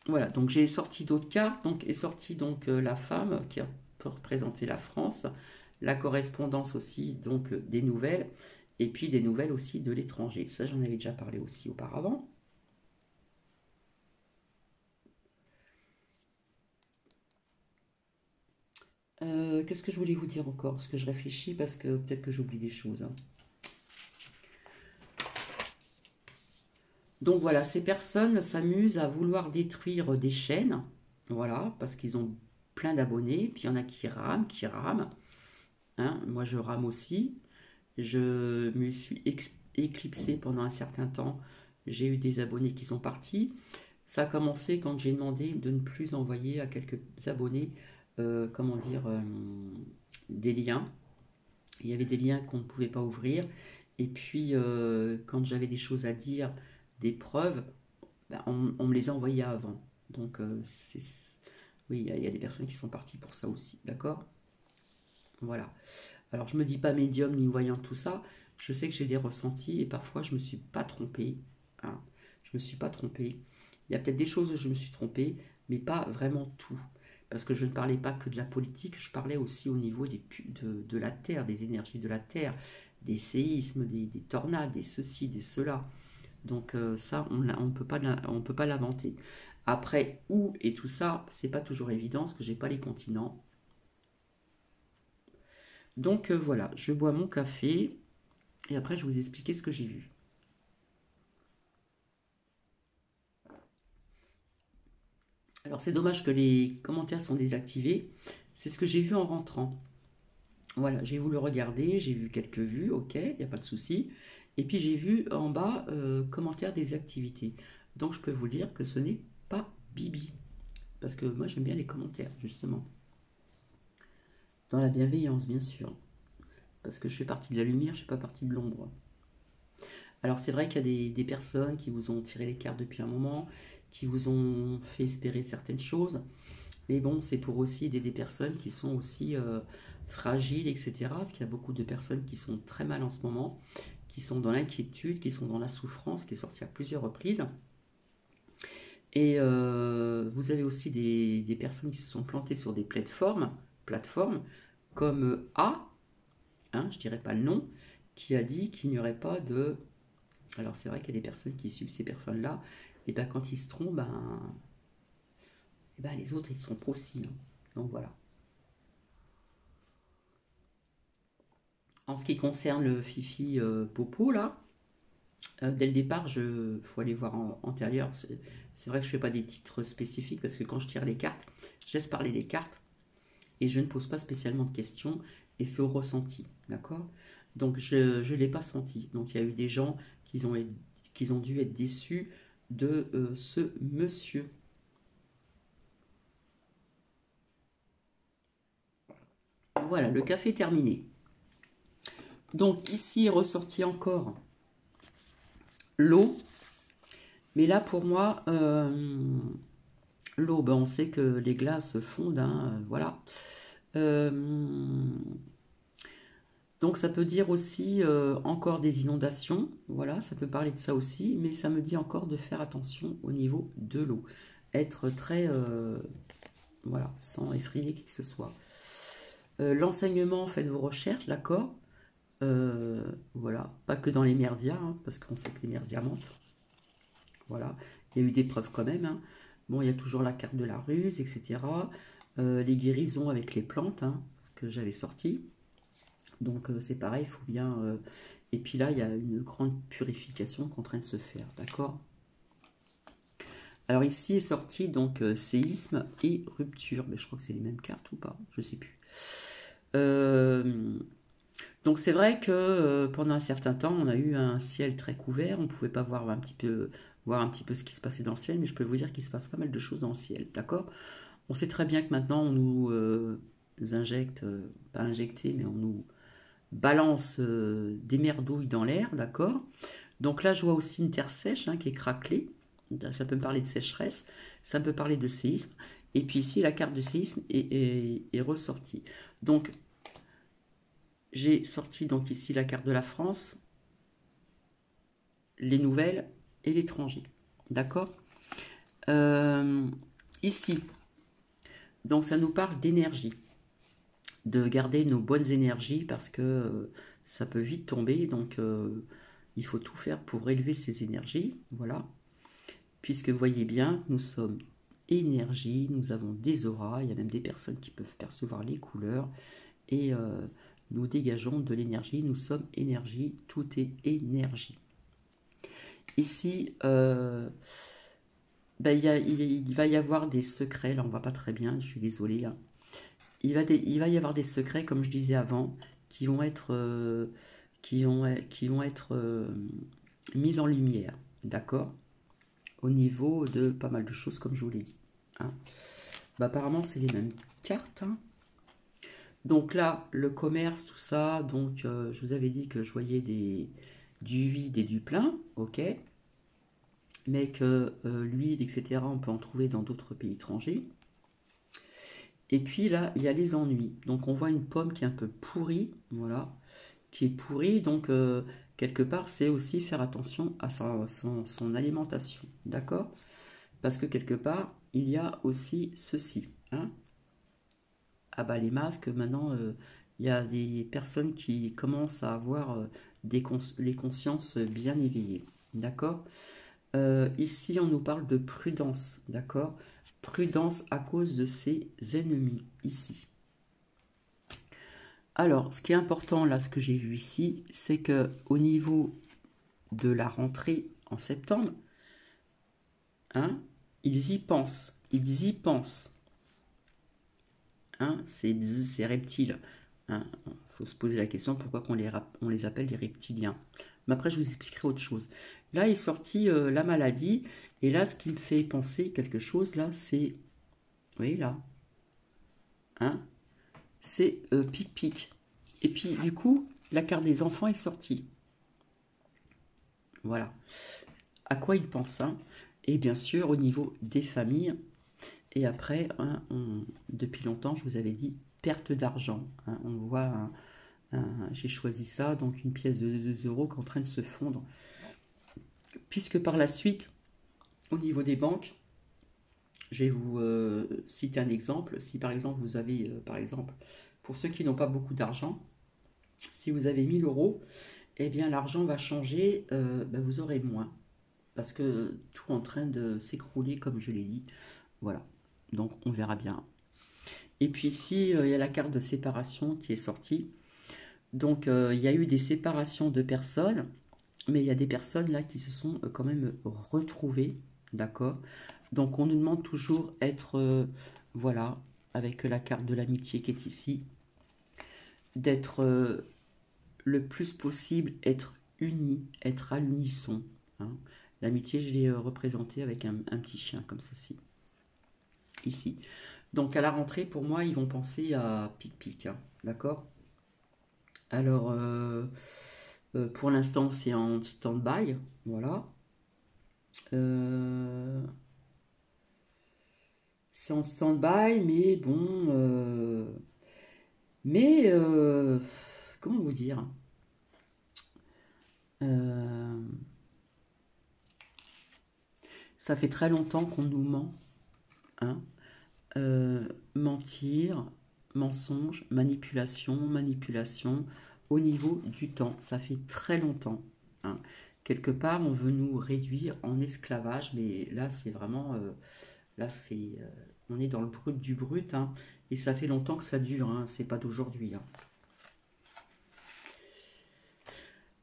Voilà, donc j'ai sorti d'autres cartes, donc est sortie donc la femme qui peut représenter la France, la correspondance aussi donc des nouvelles, et puis des nouvelles aussi de l'étranger. Ça j'en avais déjà parlé aussi auparavant. Qu'est-ce que je voulais vous dire encore? Parce que je réfléchis, parce que peut-être que j'oublie des choses, hein. Donc voilà, ces personnes s'amusent à vouloir détruire des chaînes, voilà, parce qu'ils ont plein d'abonnés, puis il y en a qui rament, hein. Moi je rame aussi. Je me suis éclipsée pendant un certain temps. J'ai eu des abonnés qui sont partis. Ça a commencé quand j'ai demandé de ne plus envoyer à quelques abonnés, comment dire, des liens. Il y avait des liens qu'on ne pouvait pas ouvrir. Et puis, quand j'avais des choses à dire, des preuves, ben, on me les envoyait avant. Donc, oui, il y a des personnes qui sont parties pour ça aussi. D'accord? Voilà. Alors, je me dis pas médium ni voyant tout ça. Je sais que j'ai des ressentis et parfois je me suis pas trompée, hein. Je me suis pas trompée. Il y a peut-être des choses où je me suis trompée, mais pas vraiment tout. Parce que je ne parlais pas que de la politique, je parlais aussi au niveau de la terre, des énergies de la terre, des séismes, des tornades, des ceci, des cela. Donc ça, on peut pas l'inventer. Après, où et tout ça, c'est pas toujours évident, parce que j'ai pas les continents. Donc voilà, je bois mon café et après je vais vous expliquer ce que j'ai vu. Alors c'est dommage que les commentaires sont désactivés. C'est ce que j'ai vu en rentrant. Voilà, j'ai voulu regarder, j'ai vu quelques vues, ok, il n'y a pas de souci. Et puis j'ai vu en bas commentaires des activités. Donc je peux vous dire que ce n'est pas Bibi. Parce que moi j'aime bien les commentaires, justement. Dans la bienveillance, bien sûr. Parce que je fais partie de la lumière, je ne fais pas partie de l'ombre. Alors c'est vrai qu'il y a des personnes qui vous ont tiré les cartes depuis un moment, qui vous ont fait espérer certaines choses. Mais bon, c'est pour aussi aider des personnes qui sont aussi fragiles, etc. Parce qu'il y a beaucoup de personnes qui sont très mal en ce moment, qui sont dans l'inquiétude, qui sont dans la souffrance, qui est sortie à plusieurs reprises. Et vous avez aussi des personnes qui se sont plantées sur des plateformes comme A, hein, je dirais pas le nom, qui a dit qu'il n'y aurait pas de... Alors c'est vrai qu'il y a des personnes qui suivent ces personnes-là, et ben quand ils se trompent, ben, les autres ils se trompent aussi, hein. Donc voilà. En ce qui concerne le Fifi Popo, là, dès le départ, faut aller voir en antérieur. C'est vrai que je ne fais pas des titres spécifiques parce que quand je tire les cartes, je laisse parler les cartes et je ne pose pas spécialement de questions et c'est au ressenti, d'accord? Donc je ne l'ai pas senti. Donc il y a eu des gens qui ont dû être déçus de ce monsieur. Voilà, le café terminé. Donc ici est ressorti encore l'eau. Mais là pour moi, l'eau, ben, on sait que les glaces fondent, hein, voilà. Euh, donc ça peut dire aussi encore des inondations, voilà, ça peut parler de ça aussi, mais ça me dit encore de faire attention au niveau de l'eau. Être très, voilà, sans effrayer qui que ce soit. L'enseignement, faites vos recherches, d'accord. Voilà, pas que dans les merdias, hein, parce qu'on sait que les merdias mentent. Voilà, il y a eu des preuves quand même, hein. Bon, il y a toujours la carte de la ruse, etc. Les guérisons avec les plantes, hein, ce que j'avais sorti. Donc c'est pareil, il faut bien... Et puis là, il y a une grande purification qui est en train de se faire, d'accord? Alors ici est sorti donc séisme et rupture. Mais je crois que c'est les mêmes cartes ou pas, je sais plus. Donc c'est vrai que pendant un certain temps, on a eu un ciel très couvert. On ne pouvait pas voir un petit peu ce qui se passait dans le ciel, mais je peux vous dire qu'il se passe pas mal de choses dans le ciel, d'accord? On sait très bien que maintenant on nous injecte, pas injecté, mais on nous balance des merdouilles dans l'air, d'accord? Donc là, je vois aussi une terre sèche hein, qui est craquelée. Ça peut me parler de sécheresse, ça peut parler de séisme. Et puis ici, la carte de séisme est ressortie. Donc, j'ai sorti donc ici la carte de la France, les nouvelles et l'étranger. D'accord? Ici, donc ça nous parle d'énergie. De garder nos bonnes énergies parce que ça peut vite tomber. Donc, il faut tout faire pour élever ces énergies. Voilà. Puisque vous voyez bien, nous sommes énergie, nous avons des auras, il y a même des personnes qui peuvent percevoir les couleurs et nous dégageons de l'énergie, nous sommes énergie, tout est énergie. Ici, ben, il va y avoir des secrets, là on ne voit pas très bien, je suis désolée. Hein. Il va y avoir des secrets, comme je disais avant, qui vont être, mis en lumière, d'accord? Au niveau de pas mal de choses, comme je vous l'ai dit. Hein. Bah, apparemment, c'est les mêmes cartes. Hein. Donc là, le commerce, tout ça, donc je vous avais dit que je voyais du vide et du plein, ok? Mais que l'huile, etc., on peut en trouver dans d'autres pays étrangers. Et puis là, il y a les ennuis. Donc on voit une pomme qui est un peu pourrie, voilà, qui est pourrie. Donc quelque part, c'est aussi faire attention à son alimentation, d'accord? Parce que quelque part, il y a aussi ceci. Hein. Ah bah les masques, maintenant, il y a des personnes qui commencent à avoir les consciences bien éveillées, d'accord? Ici, on nous parle de prudence, d'accord? Prudence à cause de ses ennemis, ici. Alors, ce qui est important, là, ce que j'ai vu ici, c'est que au niveau de la rentrée en septembre, hein, ils y pensent. Ils y pensent. Hein, ces reptiles. Hein, faut se poser la question pourquoi on les appelle les reptiliens. Mais après, je vous expliquerai autre chose. Là est sorti la maladie. Et là, ce qui me fait penser quelque chose, là, c'est... Vous voyez, là. Hein, c'est pic-pic. Et puis, du coup, la carte des enfants est sortie. Voilà. À quoi ils pensent, hein. Et bien sûr, au niveau des familles. Et après, hein, depuis longtemps, je vous avais dit perte d'argent. Hein. On voit, j'ai choisi ça, donc une pièce de 2 euros qui est en train de se fondre. Puisque par la suite, au niveau des banques, je vais vous citer un exemple. Si par exemple vous avez, par exemple, Pour ceux qui n'ont pas beaucoup d'argent, si vous avez 1000 euros, eh bien l'argent va changer, ben, vous aurez moins. Parce que tout est en train de s'écrouler, comme je l'ai dit. Voilà. Donc on verra bien. Et puis ici, il y a la carte de séparation qui est sortie. Donc il y a eu des séparations de personnes, mais il y a des personnes là qui se sont quand même retrouvées, d'accord? Donc on nous demande toujours être, voilà, avec la carte de l'amitié qui est ici, d'être le plus possible, être unis, être à l'unisson, hein. L'amitié, je l'ai représentée avec un petit chien comme ceci, ici. Donc à la rentrée, pour moi, ils vont penser à Pic-Pic, hein, d'accord? Alors, pour l'instant, c'est en stand-by, voilà. Euh, c'est en stand-by, mais bon, mais comment vous dire? Euh, Ça fait très longtemps qu'on nous ment, hein. Mentir, mensonge, manipulation, manipulation, au niveau du temps. Ça fait très longtemps, hein. Quelque part, on veut nous réduire en esclavage, mais là, c'est vraiment, là, on est dans le brut du brut, hein, et ça fait longtemps que ça dure, hein, c'est pas d'aujourd'hui, hein.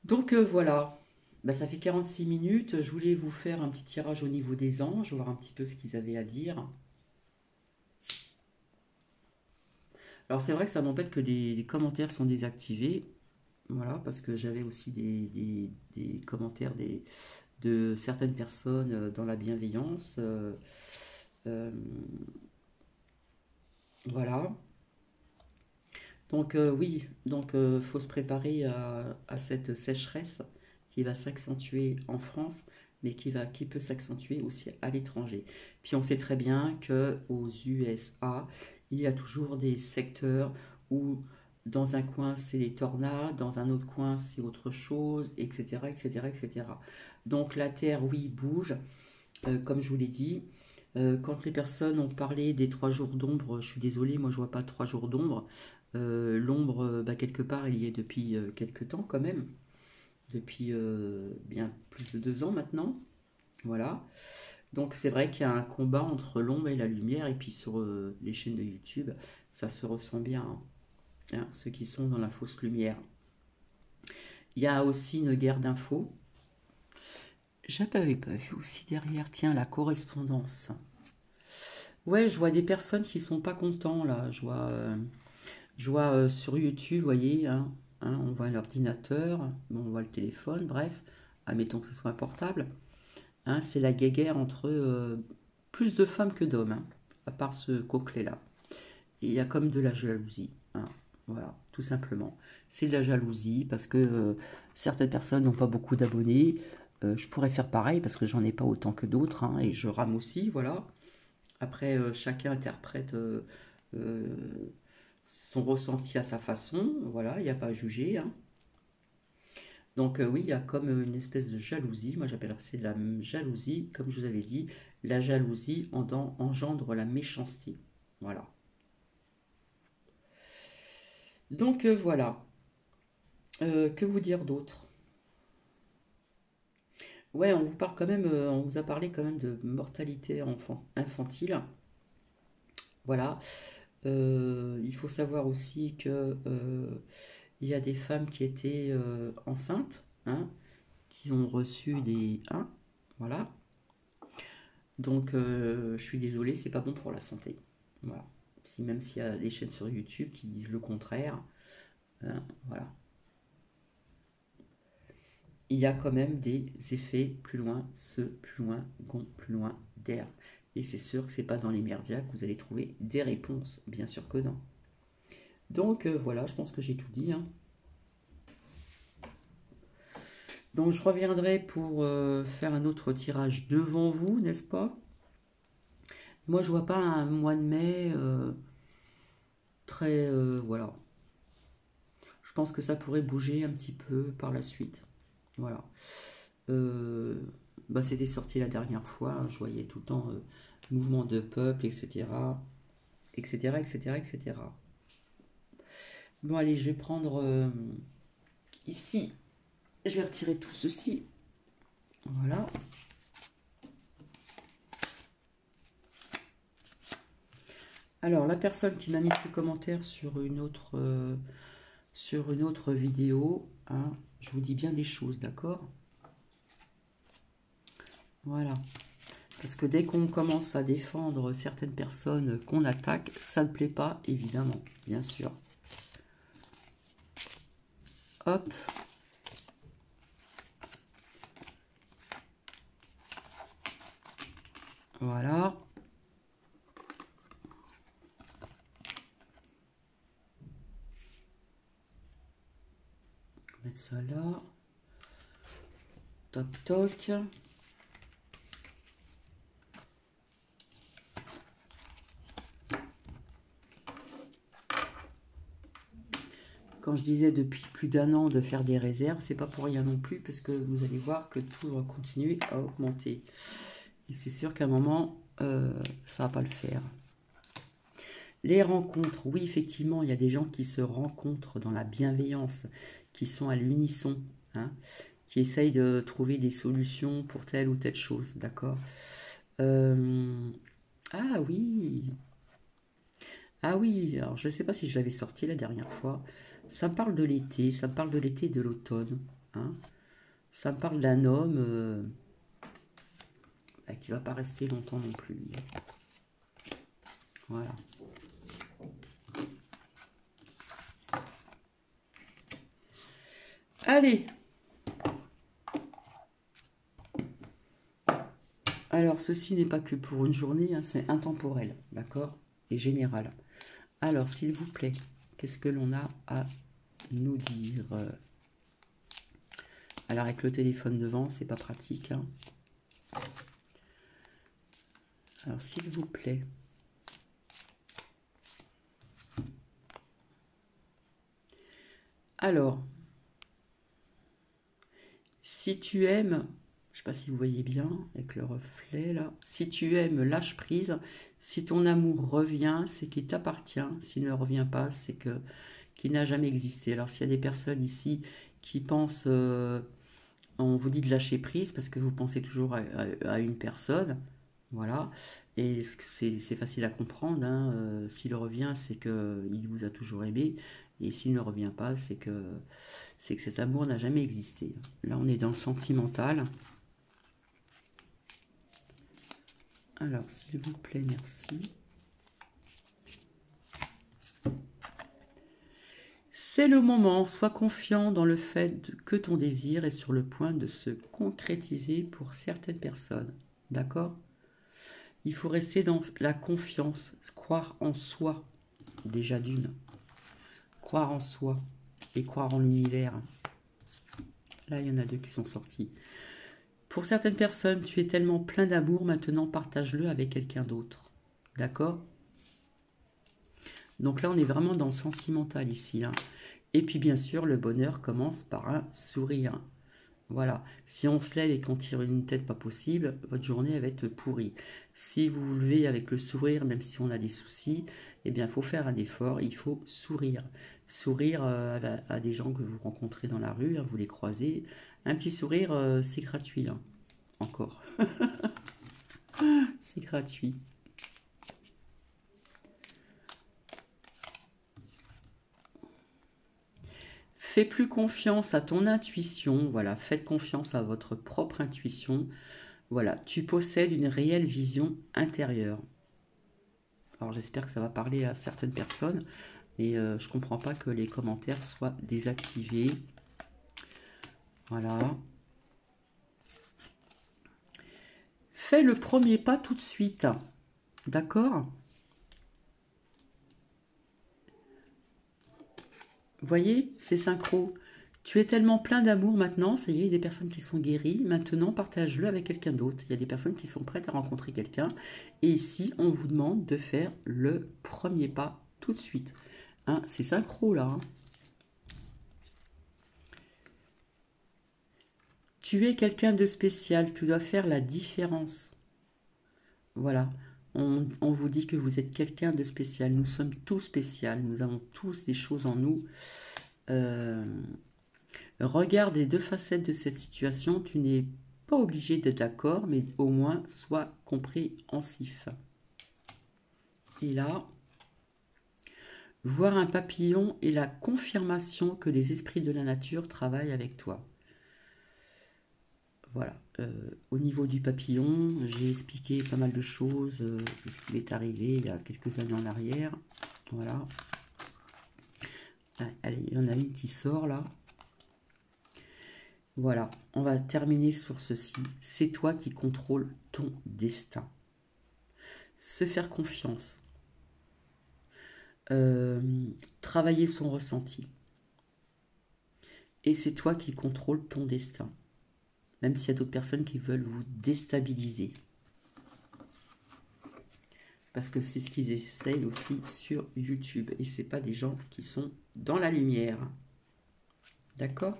Donc voilà, bah, ça fait 46 minutes. Je voulais vous faire un petit tirage au niveau des anges, voir un petit peu ce qu'ils avaient à dire. Alors c'est vrai que ça m'embête que les commentaires sont désactivés. Voilà, parce que j'avais aussi des commentaires de certaines personnes dans la bienveillance. Euh, voilà. Donc oui, donc faut se préparer à cette sécheresse qui va s'accentuer en France, mais qui peut s'accentuer aussi à l'étranger. Puis on sait très bien que aux USA, il y a toujours des secteurs où dans un coin c'est les tornades, dans un autre coin c'est autre chose, etc., etc., etc. Donc la Terre, oui, bouge, comme je vous l'ai dit. Quand les personnes ont parlé des 3 jours d'ombre, je suis désolée, moi je vois pas 3 jours d'ombre. L'ombre, bah, quelque part, elle y est depuis quelque temps quand même, depuis bien plus de 2 ans maintenant. Voilà. Donc c'est vrai qu'il y a un combat entre l'ombre et la lumière, et puis sur les chaînes de YouTube, ça se ressent bien, hein, hein, ceux qui sont dans la fausse lumière. Il y a aussi une guerre d'infos. J'avais pas vu aussi derrière, tiens, la correspondance. Ouais, je vois des personnes qui sont pas contents là. Je vois sur YouTube, vous voyez, hein, on voit l'ordinateur, bon, on voit le téléphone, bref, admettons que ce soit un portable. Hein, c'est la guéguerre entre plus de femmes que d'hommes, hein, à part ce coquelet-là. Et il y a comme de la jalousie, hein, voilà, tout simplement. C'est de la jalousie parce que certaines personnes n'ont pas beaucoup d'abonnés. Je pourrais faire pareil parce que j'en ai pas autant que d'autres, hein, et je rame aussi, voilà. Après, chacun interprète euh, son ressenti à sa façon, voilà, il n'y a pas à juger, hein. Donc oui, il y a comme une espèce de jalousie, moi j'appellerais ça de la jalousie, comme je vous avais dit, la jalousie engendre la méchanceté, voilà. Donc voilà. Que vous dire d'autre? Ouais, on vous parle quand même, on vous a parlé quand même de mortalité infantile, voilà. Il faut savoir aussi que il y a des femmes qui étaient enceintes, hein, qui ont reçu des 1, voilà. Donc je suis désolée, c'est pas bon pour la santé. Voilà. Si, même s'il y a des chaînes sur YouTube qui disent le contraire, voilà. Il y a quand même des effets plus loin, plus loin, plus loin d'air. Et c'est sûr que c'est pas dans les merdias que vous allez trouver des réponses, bien sûr que non. Donc voilà, je pense que j'ai tout dit, hein. Donc je reviendrai pour faire un autre tirage devant vous, n'est-ce pas? Moi je vois pas un mois de mai très voilà. Je pense que ça pourrait bouger un petit peu par la suite. Voilà. Euh, Bah, c'était sorti la dernière fois, hein, je voyais tout le temps mouvement de peuple, etc. etc. etc. etc. Bon, allez, je vais prendre ici. Je vais retirer tout ceci. Voilà. Alors, la personne qui m'a mis ce commentaire sur une autre vidéo, hein, je vous dis bien des choses, d'accord? Voilà. Parce que dès qu'on commence à défendre certaines personnes qu'on attaque, ça ne plaît pas, évidemment, bien sûr. Hop. Voilà. On va mettre ça là. Toc, toc. Quand je disais depuis plus d'un an de faire des réserves, c'est pas pour rien non plus, parce que vous allez voir que tout va continuer à augmenter. Et c'est sûr qu'à un moment, ça va pas le faire. Les rencontres, oui, effectivement, il y a des gens qui se rencontrent dans la bienveillance, qui sont à l'unisson, hein, qui essayent de trouver des solutions pour telle ou telle chose, d'accord? Ah oui, ah oui, alors je ne sais pas si je l'avais sorti la dernière fois. Ça me parle de l'été, ça me parle de l'été et de l'automne, hein. Ça me parle d'un homme qui va pas rester longtemps non plus. Voilà. Allez. Alors, ceci n'est pas que pour une journée, hein, c'est intemporel, d'accord? Et général. Alors, s'il vous plaît, qu'est-ce que l'on a à nous dire? Alors, avec le téléphone devant, c'est pas pratique, hein. Alors, s'il vous plaît. Alors, si tu aimes, je ne sais pas si vous voyez bien avec le reflet là, si tu aimes, lâche prise. Si ton amour revient, c'est qu'il t'appartient. S'il ne revient pas, c'est que qu'il n'a jamais existé. Alors s'il y a des personnes ici qui pensent, on vous dit de lâcher prise parce que vous pensez toujours à une personne, voilà. Et c'est facile à comprendre, hein. S'il revient, c'est qu'il vous a toujours aimé. Et s'il ne revient pas, c'est que cet amour n'a jamais existé. Là, on est dans le sentimental. Alors, s'il vous plaît, merci. C'est le moment, sois confiant dans le fait que ton désir est sur le point de se concrétiser pour certaines personnes. D'accord? Il faut rester dans la confiance, croire en soi, déjà d'une. Croire en soi et croire en l'univers. Là, il y en a deux qui sont sortis. Pour certaines personnes, tu es tellement plein d'amour, maintenant partage-le avec quelqu'un d'autre. D'accord? Donc là, on est vraiment dans le sentimental ici, hein. Et puis bien sûr, le bonheur commence par un sourire. Voilà. Si on se lève et qu'on tire une tête pas possible, votre journée elle va être pourrie. Si vous vous levez avec le sourire, même si on a des soucis, eh bien, il faut faire un effort, il faut sourire. Sourire à des gens que vous rencontrez dans la rue, hein, vous les croisez. Un petit sourire, c'est gratuit, hein. Encore. C'est gratuit. Fais plus confiance à ton intuition, voilà, faites confiance à votre propre intuition. Voilà, tu possèdes une réelle vision intérieure. Alors j'espère que ça va parler à certaines personnes, mais je ne comprends pas que les commentaires soient désactivés. Voilà. Fais le premier pas tout de suite. D'accord? Vous voyez, c'est synchro. Tu es tellement plein d'amour maintenant, ça y est, il y a des personnes qui sont guéries. Maintenant, partage-le avec quelqu'un d'autre. Il y a des personnes qui sont prêtes à rencontrer quelqu'un. Et ici, on vous demande de faire le premier pas tout de suite. Hein, c'est synchro là, hein. Tu es quelqu'un de spécial, tu dois faire la différence. Voilà. On vous dit que vous êtes quelqu'un de spécial. Nous sommes tous spéciaux. Nous avons tous des choses en nous. Regarde les deux facettes de cette situation. Tu n'es pas obligé d'être d'accord, mais au moins sois compréhensif. Et là, voir un papillon est la confirmation que les esprits de la nature travaillent avec toi. Voilà. Au niveau du papillon, j'ai expliqué pas mal de choses de ce qui m'est arrivé il y a quelques années en arrière. Voilà. Allez, il y en a une qui sort là. Voilà, on va terminer sur ceci. C'est toi qui contrôles ton destin. Se faire confiance. Travailler son ressenti. Et c'est toi qui contrôles ton destin. Même s'il y a d'autres personnes qui veulent vous déstabiliser. Parce que c'est ce qu'ils essayent aussi sur YouTube. Et ce n'est pas des gens qui sont dans la lumière. D'accord ?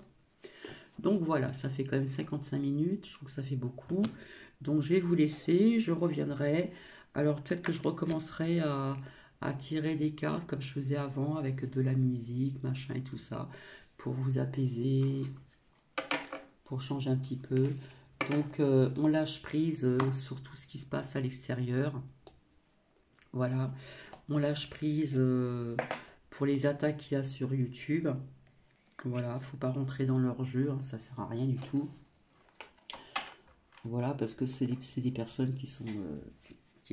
Donc voilà, ça fait quand même 55 minutes. Je trouve que ça fait beaucoup. Donc je vais vous laisser. Je reviendrai. Alors peut-être que je recommencerai à tirer des cartes comme je faisais avant. Avec de la musique, machin et tout ça. Pour vous apaiser. Pour changer un petit peu. Donc on lâche prise sur tout ce qui se passe à l'extérieur. Voilà, on lâche prise pour les attaques qu'il y a sur YouTube. Voilà, faut pas rentrer dans leur jeu, hein, ça sert à rien du tout. Voilà, parce que c'est des personnes qui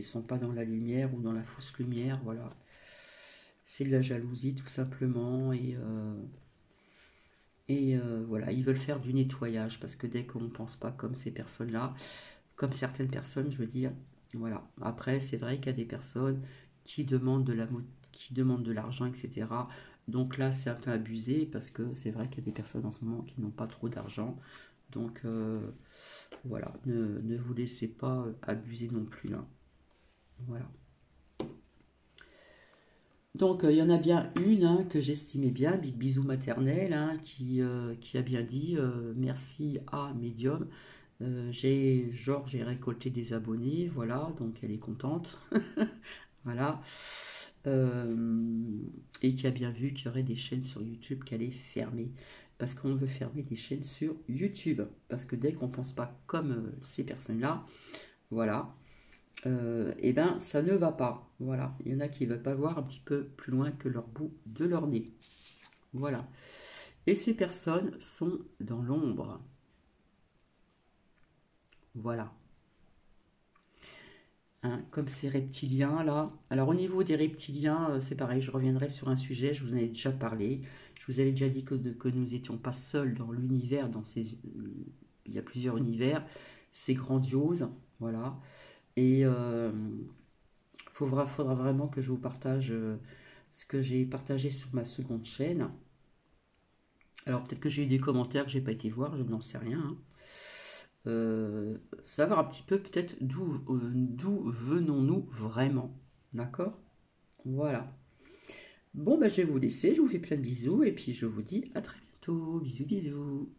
sont pas dans la lumière ou dans la fausse lumière. Voilà, c'est de la jalousie tout simplement et voilà, ils veulent faire du nettoyage parce que dès qu'on ne pense pas comme ces personnes-là, comme certaines personnes, je veux dire, voilà. Après, c'est vrai qu'il y a des personnes qui demandent de l'argent, etc. Donc là, c'est un peu abusé parce que c'est vrai qu'il y a des personnes en ce moment qui n'ont pas trop d'argent. Donc voilà, ne vous laissez pas abuser non plus là. Voilà. Donc, il y en a bien une hein, que j'estimais bien, Big Bisou Maternel, hein, qui a bien dit merci à Medium. J'ai récolté des abonnés, voilà, donc elle est contente. Voilà. Et qui a bien vu qu'il y aurait des chaînes sur YouTube qu'elle est fermée. Parce qu'on veut fermer des chaînes sur YouTube. Parce que dès qu'on ne pense pas comme ces personnes-là, voilà. Et ben ça ne va pas. Voilà, il y en a qui ne veulent pas voir un petit peu plus loin que leur bout de leur nez. Voilà. Et ces personnes sont dans l'ombre. Voilà. Hein, comme ces reptiliens là. Alors au niveau des reptiliens, c'est pareil, je reviendrai sur un sujet, je vous en ai déjà parlé. Je vous avais déjà dit que nous n'étions pas seuls dans l'univers, il y a plusieurs univers. C'est grandiose, voilà. Et faudra vraiment que je vous partage ce que j'ai partagé sur ma seconde chaîne. Alors peut-être que j'ai eu des commentaires que j'ai pas été voir, je n'en sais rien. Hein. Savoir un petit peu peut-être d'où venons-nous vraiment. D'accord? Voilà. Bon, ben, je vais vous laisser, je vous fais plein de bisous et puis je vous dis à très bientôt. Bisous, bisous.